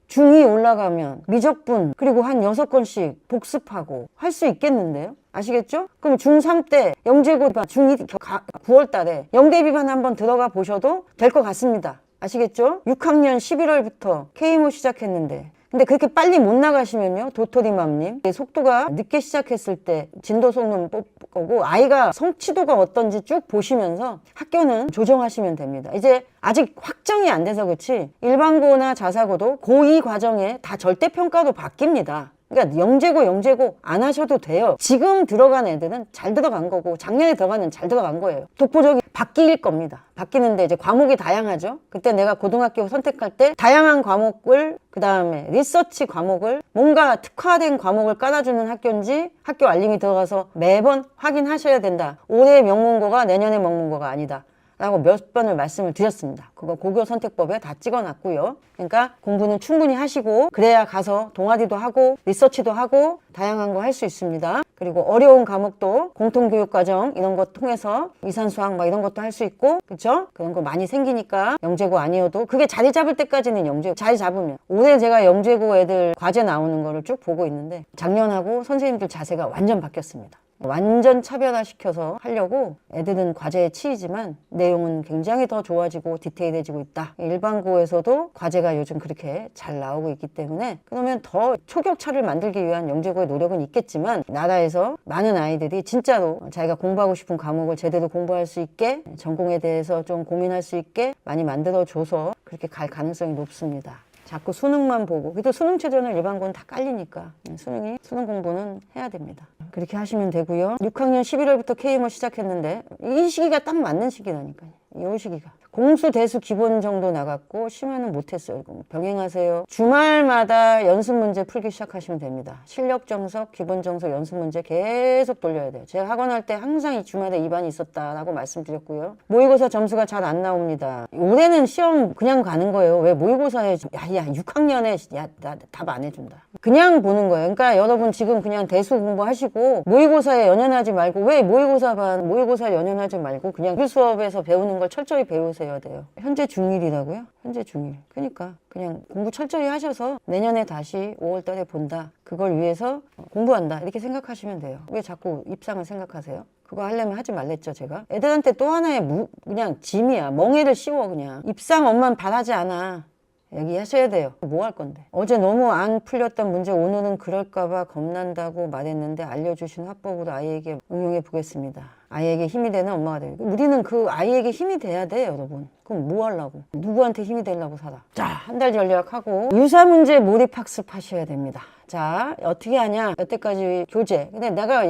중2 올라가면 미적분 그리고 한 6건씩 복습하고 할 수 있겠는데요? 아시겠죠? 그럼 중3 때 영재고 중2 9월 달에 영대비반 한번 들어가 보셔도 될 것 같습니다. 아시겠죠? 6학년 11월부터 K모 시작했는데 근데 그렇게 빨리 못 나가시면요 도토리맘님 속도가 늦게 시작했을 때 진도 속는 뽑고 아이가 성취도가 어떤지 쭉 보시면서 학교는 조정하시면 됩니다. 이제 아직 확정이 안 돼서 그렇지 일반고나 자사고도 고2 과정에 다 절대평가로 바뀝니다. 그러니까 영재고 안 하셔도 돼요. 지금 들어간 애들은 잘 들어간 거고 작년에 들어간 애는 잘 들어간 거예요. 독보적이 바뀔 겁니다. 바뀌는데 이제 과목이 다양하죠. 그때 내가 고등학교 선택할 때 다양한 과목을 그 다음에 리서치 과목을 뭔가 특화된 과목을 깔아주는 학교인지 학교 알림이 들어가서 매번 확인하셔야 된다. 올해 명문고가 내년에 명문고가 아니다 라고 몇 번을 말씀을 드렸습니다. 그거 고교 선택법에 다 찍어놨고요. 그러니까 공부는 충분히 하시고 그래야 가서 동아리도 하고 리서치도 하고 다양한 거 할 수 있습니다. 그리고 어려운 과목도 공통교육과정 이런 거 통해서 이산수학 막 이런 것도 할 수 있고 그쵸? 그런 거 많이 생기니까 영재고 아니어도 그게 자리 잡을 때까지는 영재고 자리 잡으면 올해 제가 영재고 애들 과제 나오는 거를 쭉 보고 있는데 작년하고 선생님들 자세가 완전 바뀌었습니다. 완전 차별화시켜서 하려고 애들은 과제에 치이지만 내용은 굉장히 더 좋아지고 디테일해지고 있다. 일반고에서도 과제가 요즘 그렇게 잘 나오고 있기 때문에 그러면 더 초격차를 만들기 위한 영재고의 노력은 있겠지만 나라에서 많은 아이들이 진짜로 자기가 공부하고 싶은 과목을 제대로 공부할 수 있게 전공에 대해서 좀 고민할 수 있게 많이 만들어줘서 그렇게 갈 가능성이 높습니다. 자꾸 수능만 보고 그래도 수능체제는 일반고는 다 깔리니까 수능 공부는 해야 됩니다. 그렇게 하시면 되고요. 6학년 11월부터 K모 시작했는데 이 시기가 딱 맞는 시기라니까요. 이 시기가 공수 대수 기본 정도 나갔고 심화는 못했어요. 이거 병행하세요. 주말마다 연습 문제 풀기 시작하시면 됩니다. 실력 정석, 기본 정석 연습 문제 계속 돌려야 돼요. 제가 학원 할 때 항상 이 주말에 이반이 있었다라고 말씀드렸고요. 모의고사 점수가 잘 안 나옵니다. 올해는 시험 그냥 가는 거예요. 왜 모의고사에 야 6학년에 야 나 답 안 해준다. 그냥 보는 거예요. 그러니까 여러분 지금 그냥 대수 공부하시고 모의고사에 연연하지 말고 왜 모의고사 연연하지 말고 그냥 그 수업에서 배우는 걸 철저히 배우셔야 돼요. 현재 중1이라고요? 현재 중1. 그러니까 그냥 공부 철저히 하셔서 내년에 다시 5월 달에 본다. 그걸 위해서 공부한다. 이렇게 생각하시면 돼요. 왜 자꾸 입상을 생각하세요? 그거 하려면 하지 말랬죠, 제가. 애들한테 또 하나의 그냥 짐이야. 멍해를 씌워, 그냥. 입상 엄만 바라지 않아. 얘기하셔야 돼요. 뭐 할 건데? 어제 너무 안 풀렸던 문제 오늘은 그럴까봐 겁난다고 말했는데 알려주신 화법으로 아이에게 응용해 보겠습니다. 아이에게 힘이 되는 엄마가 되고 우리는 그 아이에게 힘이 돼야 돼 여러분. 그럼 뭐 하려고? 누구한테 힘이 되려고 살아? 자, 한 달 전략하고 유사 문제 몰입 학습하셔야 됩니다. 자, 어떻게 하냐? 여태까지 교재. 근데 내가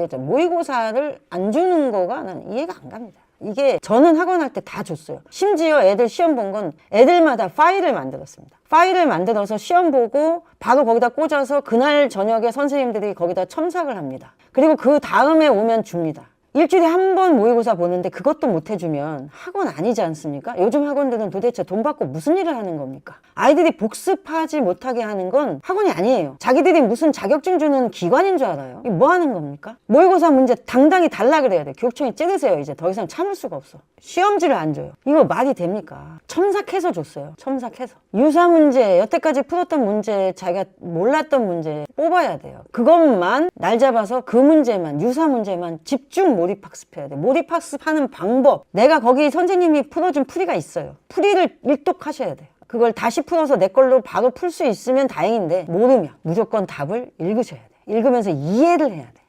모의고사를 안 주는 거가 난 이해가 안 갑니다. 이게 저는 학원 할 때 다 줬어요. 심지어 애들 시험 본 건 애들마다 파일을 만들었습니다. 파일을 만들어서 시험 보고 바로 거기다 꽂아서 그날 저녁에 선생님들이 거기다 첨삭을 합니다. 그리고 그 다음에 오면 줍니다. 일주일에 한 번 모의고사 보는데 그것도 못 해주면 학원 아니지 않습니까? 요즘 학원들은 도대체 돈 받고 무슨 일을 하는 겁니까? 아이들이 복습하지 못하게 하는 건 학원이 아니에요. 자기들이 무슨 자격증 주는 기관인 줄 알아요. 이게 뭐 하는 겁니까? 모의고사 문제 당당히 달라 그래야 돼. 교육청이 찌르세요. 이제 더 이상 참을 수가 없어. 시험지를 안 줘요. 이거 말이 됩니까? 첨삭해서 줬어요. 첨삭해서. 유사 문제, 여태까지 풀었던 문제, 자기가 몰랐던 문제 뽑아야 돼요. 그것만 날 잡아서 그 문제만, 유사 문제만 집중 몰입학습해야 돼. 몰입학습하는 방법. 내가 거기 선생님이 풀어준 풀이가 있어요. 풀이를 일독하셔야 돼요. 그걸 다시 풀어서 내 걸로 바로 풀 수 있으면 다행인데 모르면 무조건 답을 읽으셔야 돼. 읽으면서 이해를 해야 돼.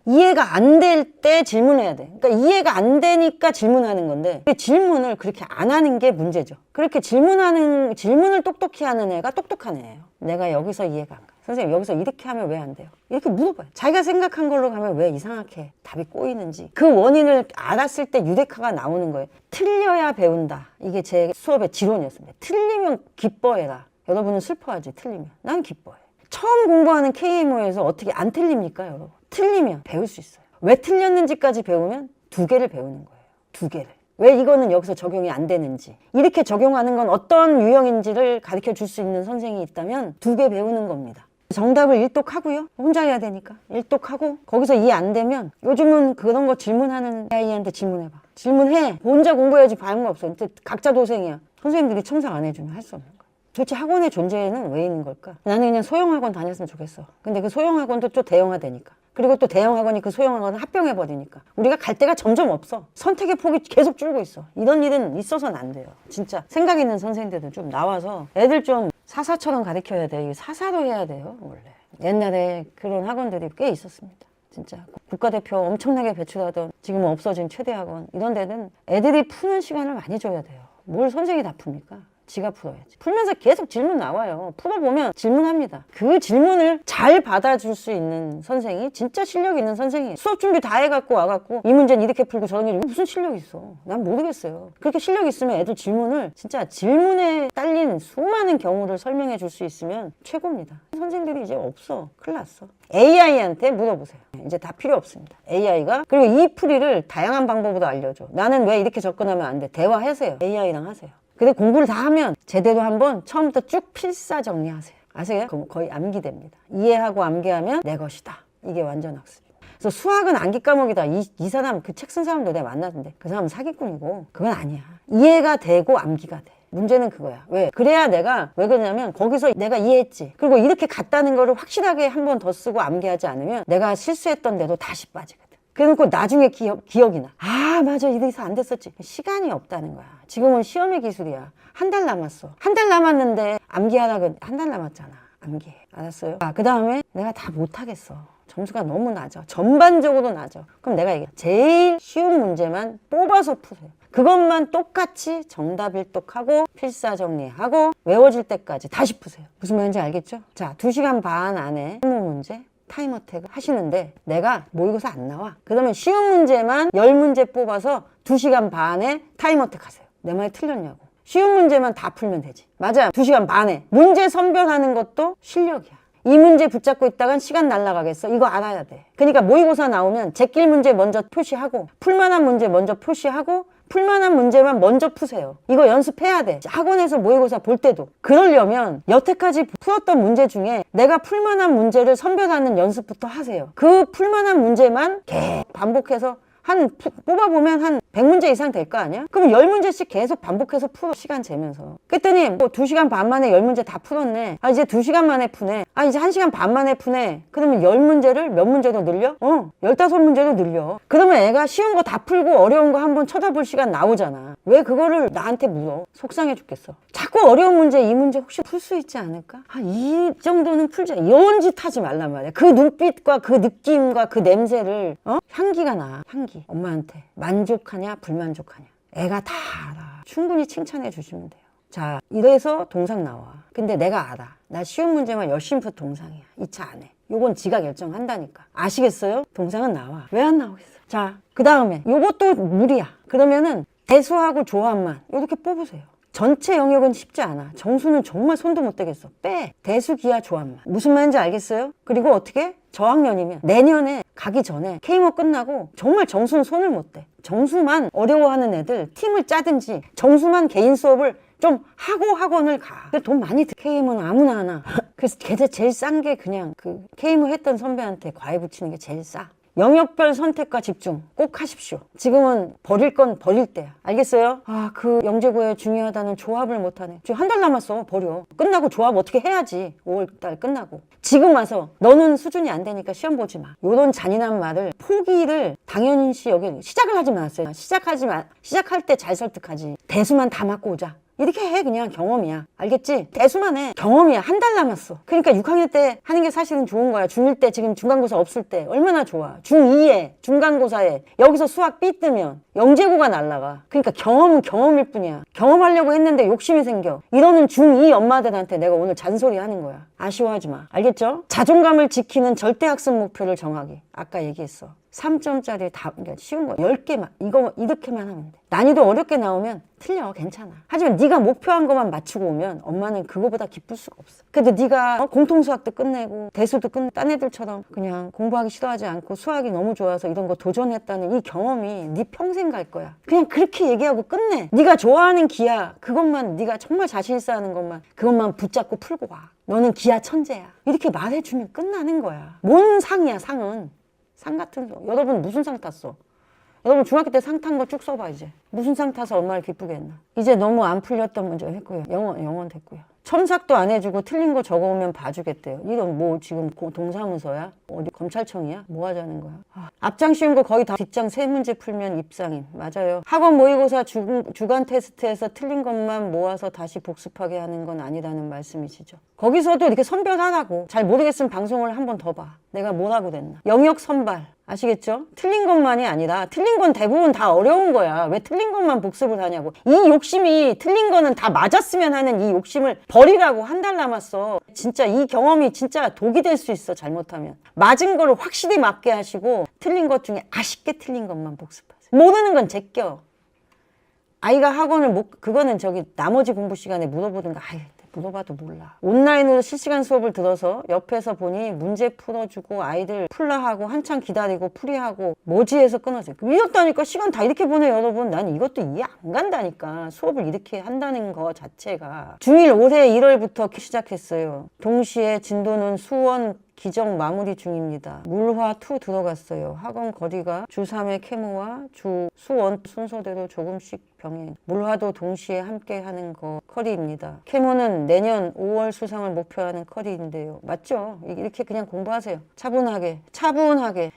이해가 안 될 때 질문해야 돼. 그러니까 이해가 안 되니까 질문하는 건데 질문을 그렇게 안 하는 게 문제죠. 그렇게 질문을 똑똑히 하는 애가 똑똑한 애예요. 내가 여기서 이해가 안 가. 선생님 여기서 이렇게 하면 왜 안 돼요? 이렇게 물어봐요. 자기가 생각한 걸로 가면 왜 이상하게 답이 꼬이는지 그 원인을 알았을 때 유레카가 나오는 거예요. 틀려야 배운다. 이게 제 수업의 지론이었습니다. 틀리면 기뻐해라. 여러분은 슬퍼하지 틀리면. 난 기뻐해. 처음 공부하는 KMO에서 어떻게 안 틀립니까 여러분? 틀리면 배울 수 있어요. 왜 틀렸는지까지 배우면 2개를 배우는 거예요. 2개를. 왜 이거는 여기서 적용이 안 되는지 이렇게 적용하는 건 어떤 유형인지를 가르쳐 줄 수 있는 선생이 있다면 2개 배우는 겁니다. 정답을 일독하고요. 혼자 해야 되니까 일독하고 거기서 이해 안 되면 요즘은 그런 거 질문하는 아이한테 질문해봐. 질문해. 혼자 공부해야지 발음가 없어. 각자 도생이야. 선생님들이 첨삭 안 해주면 할 수 없는 거야. 도대체 학원의 존재는 왜 있는 걸까? 나는 그냥 소형학원 다녔으면 좋겠어. 근데 그 소형학원도 또 대형화되니까. 그리고 또 대형학원이 그 소형학원을 합병해버리니까 우리가 갈 데가 점점 없어. 선택의 폭이 계속 줄고 있어. 이런 일은 있어서는 안 돼요. 진짜 생각 있는 선생님들도 좀 나와서 애들 좀 사사처럼 가르쳐야 돼요. 사사로 해야 돼요 원래. 옛날에 그런 학원들이 꽤 있었습니다. 진짜 국가대표 엄청나게 배출하던 지금은 없어진 최대학원 이런 데는 애들이 푸는 시간을 많이 줘야 돼요. 뭘 선생이 다 풉니까? 지가 풀어야지. 풀면서 계속 질문 나와요. 풀어보면 질문합니다. 그 질문을 잘 받아줄 수 있는 선생이 진짜 실력 있는 선생이에요. 수업 준비 다 해갖고 와갖고 이 문제는 이렇게 풀고 저런 게 무슨 실력이 있어. 난 모르겠어요. 그렇게 실력 있으면 애들 질문을 진짜 질문에 딸린 수많은 경우를 설명해 줄 수 있으면 최고입니다. 선생들이 이제 없어. 큰일 났어. AI한테 물어보세요. 이제 다 필요 없습니다. AI가. 그리고 이 풀이를 다양한 방법으로 알려줘. 나는 왜 이렇게 접근하면 안 돼? 대화하세요. AI랑 하세요. 근데 공부를 다 하면 제대로 한번 처음부터 쭉 필사 정리하세요. 아세요? 그럼 거의 암기됩니다. 이해하고 암기하면 내 것이다. 이게 완전 학습이에요. 그래서 수학은 암기 과목이다. 이 사람, 그 책 쓴 사람도 내가 만났는데 그 사람은 사기꾼이고 그건 아니야. 이해가 되고 암기가 돼. 문제는 그거야. 왜? 그래야 내가 왜 그러냐면 거기서 내가 이해했지. 그리고 이렇게 갔다는 거를 확실하게 한 번 더 쓰고 암기하지 않으면 내가 실수했던 데도 다시 빠지거든. 그래놓고 나중에 기억이 나. 아 맞아 이래서 안 됐었지. 시간이 없다는 거야. 지금은 시험의 기술이야. 한 달 남았어. 한 달 남았는데 암기하라고 한 달 남았잖아. 암기해. 알았어요? 그 다음에 내가 다 못하겠어. 점수가 너무 낮아. 전반적으로 낮아. 그럼 내가 얘기해. 제일 쉬운 문제만 뽑아서 푸세요. 그것만 똑같이 정답 일독하고 필사 정리하고 외워질 때까지 다시 푸세요. 무슨 말인지 알겠죠? 자, 2시간 반 안에 20문제 타임어택을 하시는데 내가 모의고사 안 나와. 그러면 쉬운 문제만 10문제 뽑아서 2시간 반에 타임어택 하세요. 내 말이 틀렸냐고. 쉬운 문제만 다 풀면 되지. 맞아요. 2시간 반에. 문제 선별하는 것도 실력이야. 이 문제 붙잡고 있다간 시간 날라가겠어. 이거 알아야 돼. 그러니까 모의고사 나오면 제낄 문제 먼저 표시하고 풀만한 문제 먼저 표시하고 풀만한 문제만 먼저 푸세요. 이거 연습해야 돼. 학원에서 모의고사 볼 때도. 그러려면 여태까지 풀었던 문제 중에 내가 풀만한 문제를 선별하는 연습부터 하세요. 그 풀만한 문제만 계속 반복해서 뽑아보면 한 100문제 이상 될 거 아니야? 그럼 10문제씩 계속 반복해서 풀어. 시간 재면서. 그랬더니 뭐 2시간 반 만에 10문제 다 풀었네. 이제 2시간 만에 푸네. 이제 1시간 반 만에 푸네. 그러면 10문제를 몇 문제로 늘려? 15문제로 늘려. 그러면 애가 쉬운 거 다 풀고 어려운 거 한번 쳐다볼 시간 나오잖아. 왜 그거를 나한테 물어? 속상해 죽겠어. 자꾸 어려운 문제, 이 문제 혹시 풀 수 있지 않을까? 이 정도는 풀자. 이런 짓 하지 말란 말이야. 그 눈빛과 그 느낌과 그 냄새를 향기가 나. 향기. 엄마한테 만족하냐 불만족하냐 애가 다 알아. 충분히 칭찬해 주시면 돼요. 자, 이래서 동상 나와. 근데 내가 알아. 나 쉬운 문제만 열심히 푼 동상이야. 2차 안 해. 요건 지가 결정한다니까. 아시겠어요? 동상은 나와. 왜 안 나오겠어? 자, 그 다음에 요것도 무리야. 그러면은 대수하고 조합만 이렇게 뽑으세요. 전체 영역은 쉽지 않아. 정수는 정말 손도 못 대겠어. 빼. 대수, 기하, 조합만. 무슨 말인지 알겠어요? 그리고 어떻게? 저학년이면 내년에 가기 전에 K모 끝나고 정말 정수는 손을 못 대. 정수만 어려워하는 애들 팀을 짜든지 정수만 개인 수업을 좀 하고 학원을 가. 돈 많이 들. K모는 아무나 하나. 그래서 걔들 제일 싼 게 그냥 그 K모 했던 선배한테 과외 붙이는 게 제일 싸. 영역별 선택과 집중 꼭 하십시오. 지금은 버릴 건 버릴 때야. 알겠어요? 그 영재고에 중요하다는 조합을 못하네. 지금 한 달 남았어. 버려. 끝나고 조합 어떻게 해야지. 5월달 끝나고. 지금 와서 너는 수준이 안 되니까 시험 보지 마. 요런 잔인한 말을 포기를 당연시 여기 시작을 하지 마세요. 시작할 때 잘 설득하지. 대수만 다 맞고 오자. 이렇게 해. 그냥 경험이야. 알겠지? 대수만 해. 경험이야. 한 달 남았어. 그러니까 6학년 때 하는 게 사실은 좋은 거야. 중1 때 지금 중간고사 없을 때 얼마나 좋아. 중2에 중간고사에 여기서 수학 B 뜨면 영재고가 날라가. 그러니까 경험은 경험일 뿐이야. 경험하려고 했는데 욕심이 생겨. 이러는 중2 엄마들한테 내가 오늘 잔소리 하는 거야. 아쉬워하지 마. 알겠죠? 자존감을 지키는 절대 학습 목표를 정하기. 아까 얘기했어. 3점짜리 다 쉬운 거 10개만 이거 이렇게만 하면 돼. 난이도 어렵게 나오면 틀려. 괜찮아. 하지만 네가 목표한 것만 맞추고 오면 엄마는 그거보다 기쁠 수가 없어. 그래도 네가 공통수학도 끝내고 대수도 딴 애들처럼 그냥 공부하기 싫어하지 않고 수학이 너무 좋아서 이런 거 도전했다는 이 경험이 네 평생 갈 거야. 그냥 그렇게 얘기하고 끝내. 네가 좋아하는 기하 그것만 네가 정말 자신 있어 하는 것만 그것만 붙잡고 풀고 와. 너는 기하 천재야. 이렇게 말해주면 끝나는 거야. 뭔 상이야 상은. 상 같은 거. 여러분 무슨 상 탔어? 여러분 중학교 때 상 탄 거 쭉 써봐 이제. 무슨 상 타서 엄마를 기쁘게 했나? 이제 너무 안 풀렸던 문제 했고요. 영원 됐고요. 첨삭도 안 해주고 틀린 거 적어오면 봐주겠대요. 이건 뭐 지금 동사무소야? 어디 검찰청이야? 뭐 하자는 거야? 앞장 씌운 거 거의 다 뒷장 세 문제 풀면 입상인. 맞아요. 학원 모의고사 주간 테스트에서 틀린 것만 모아서 다시 복습하게 하는 건 아니라는 말씀이시죠. 거기서도 이렇게 선별하라고. 잘 모르겠으면 방송을 한 번 더 봐. 내가 뭐라고 됐나. 영역 선발. 아시겠죠? 틀린 것만이 아니라 틀린 건 대부분 다 어려운 거야. 왜 틀린 것만 복습을 하냐고. 이 욕심이 틀린 거는 다 맞았으면 하는 이 욕심을 버리라고. 한 달 남았어. 진짜 이 경험이 진짜 독이 될 수 있어. 잘못하면. 맞은 거를 확실히 맞게 하시고 틀린 것 중에 아쉽게 틀린 것만 복습하세요. 모르는 건 제껴. 아이가 학원을 그거는 저기 나머지 공부 시간에 물어보든가. 물어봐도 몰라. 온라인으로 실시간 수업을 들어서 옆에서 보니 문제 풀어주고 아이들 풀라하고 한참 기다리고 풀이하고 뭐지에서 끊어져요. 이렇다니까 시간 다 이렇게 보내요, 여러분. 난 이것도 이해 안 간다니까. 수업을 이렇게 한다는 거 자체가. 중1 올해 1월부터 시작했어요. 동시에 진도는 수원 기정 마무리 중입니다. 물화2 들어갔어요. 학원 거리가 주3회 케모와 주 수원 순서대로 조금씩 병행. 물화도 동시에 함께 하는 거 커리입니다. 케모는 내년 5월 수상을 목표하는 커리인데요. 맞죠? 이렇게 그냥 공부하세요. 차분하게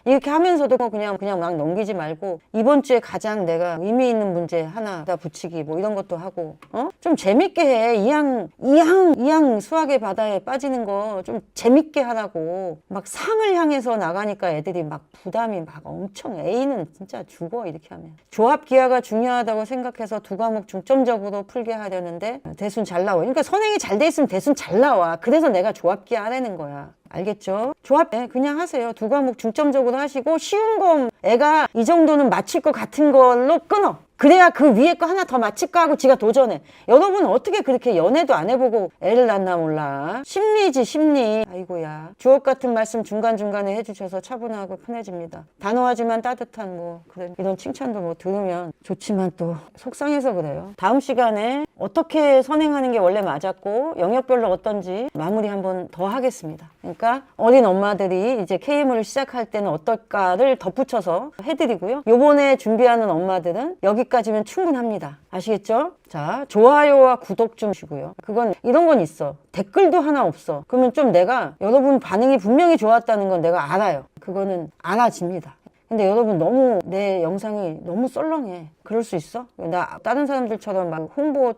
이렇게 하면서도 그냥 막 넘기지 말고 이번 주에 가장 내가 의미 있는 문제 하나 다 붙이기 뭐 이런 것도 하고 좀 재밌게 해. 이항 수학의 바다에 빠지는 거 좀 재밌게 하라고. 막 상을 향해서 나가니까 애들이 막 부담이 막 엄청 A는 진짜 죽어 이렇게 하면. 조합 기하가 중요하다고 생각해서 두 과목 중점적으로 풀게 하려는데 대순 잘 나와. 그러니까 선행이 잘 돼 있으면 대순 잘 나와. 그래서 내가 조합 기하 하라는 거야. 알겠죠? 조합 그냥 하세요. 두 과목 중점적으로 하시고 쉬운 거 애가 이 정도는 맞힐 것 같은 걸로 끊어. 그래야 그 위에 거 하나 더 맞힐까 하고 지가 도전해. 여러분은 어떻게 그렇게 연애도 안 해보고 애를 낳나 몰라. 심리지 심리. 아이고야. 주옥 같은 말씀 중간중간에 해주셔서 차분하고 편해집니다. 단호하지만 따뜻한 뭐 그런 이런 칭찬도 뭐 들으면 좋지만 또 속상해서 그래요. 다음 시간에 어떻게 선행하는 게 원래 맞았고 영역별로 어떤지 마무리 한번 더 하겠습니다. 그러니까 어린 엄마들이 이제 KM을 시작할 때는 어떨까를 덧붙여서 해드리고요. 요번에 준비하는 엄마들은 여기까지면 충분합니다. 아시겠죠? 자, 좋아요와 구독 좀 주시고요. 그건 이런 건 있어. 댓글도 하나 없어. 그러면 좀 내가 여러분 반응이 분명히 좋았다는 건 내가 알아요. 그거는 알아집니다. 근데 여러분 너무 내 영상이 너무 썰렁해. 그럴 수 있어? 나 다른 사람들처럼 막 홍보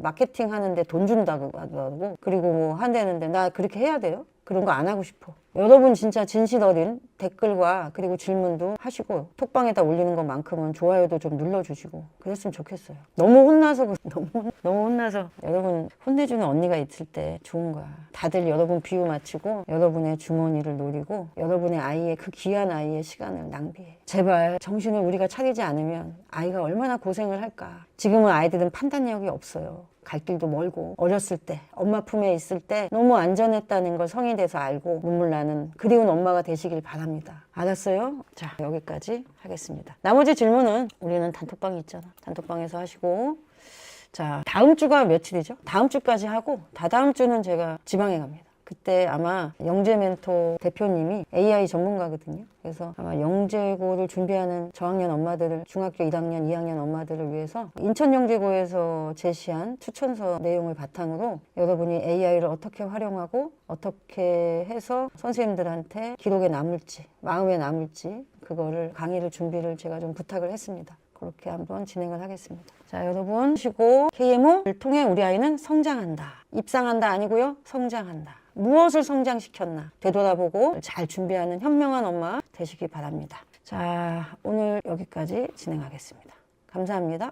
마케팅 하는데 돈 준다고 하더라고. 그리고 뭐 한다는데 나 그렇게 해야 돼요? 그런 거 안 하고 싶어. 여러분 진짜 진실 어린 댓글과 그리고 질문도 하시고 톡방에다 올리는 것만큼은 좋아요도 좀 눌러주시고 그랬으면 좋겠어요. 너무 혼나서 너무 혼나서 여러분 혼내주는 언니가 있을 때 좋은 거야. 다들 여러분 비유 맞추고 여러분의 주머니를 노리고 여러분의 아이의 그 귀한 아이의 시간을 낭비해. 제발 정신을 우리가 차리지 않으면 아이가 얼마나 고생을 할까. 지금은 아이들은 판단력이 없어요. 갈 길도 멀고 어렸을 때 엄마 품에 있을 때 너무 안전했다는 걸 성인 돼서 알고 눈물 나는 그리운 엄마가 되시길 바랍니다. 알았어요? 자, 여기까지 하겠습니다. 나머지 질문은 우리는 단톡방이 있잖아. 단톡방에서 하시고 자, 다음 주가 며칠이죠? 다음 주까지 하고 다다음 주는 제가 지방에 갑니다. 그때 아마 영재멘토 대표님이 AI 전문가거든요. 그래서 아마 영재고를 준비하는 저학년 엄마들을 중학교 1학년, 2학년 엄마들을 위해서 인천영재고에서 제시한 추천서 내용을 바탕으로 여러분이 AI를 어떻게 활용하고 어떻게 해서 선생님들한테 기록에 남을지 마음에 남을지 그거를 강의를 준비를 제가 좀 부탁을 했습니다. 그렇게 한번 진행을 하겠습니다. 자, 여러분 쉬고 KMO를 통해 우리 아이는 성장한다. 입상한다 아니고요. 성장한다. 무엇을 성장시켰나 되돌아보고 잘 준비하는 현명한 엄마 되시기 바랍니다. 자, 오늘 여기까지 진행하겠습니다. 감사합니다.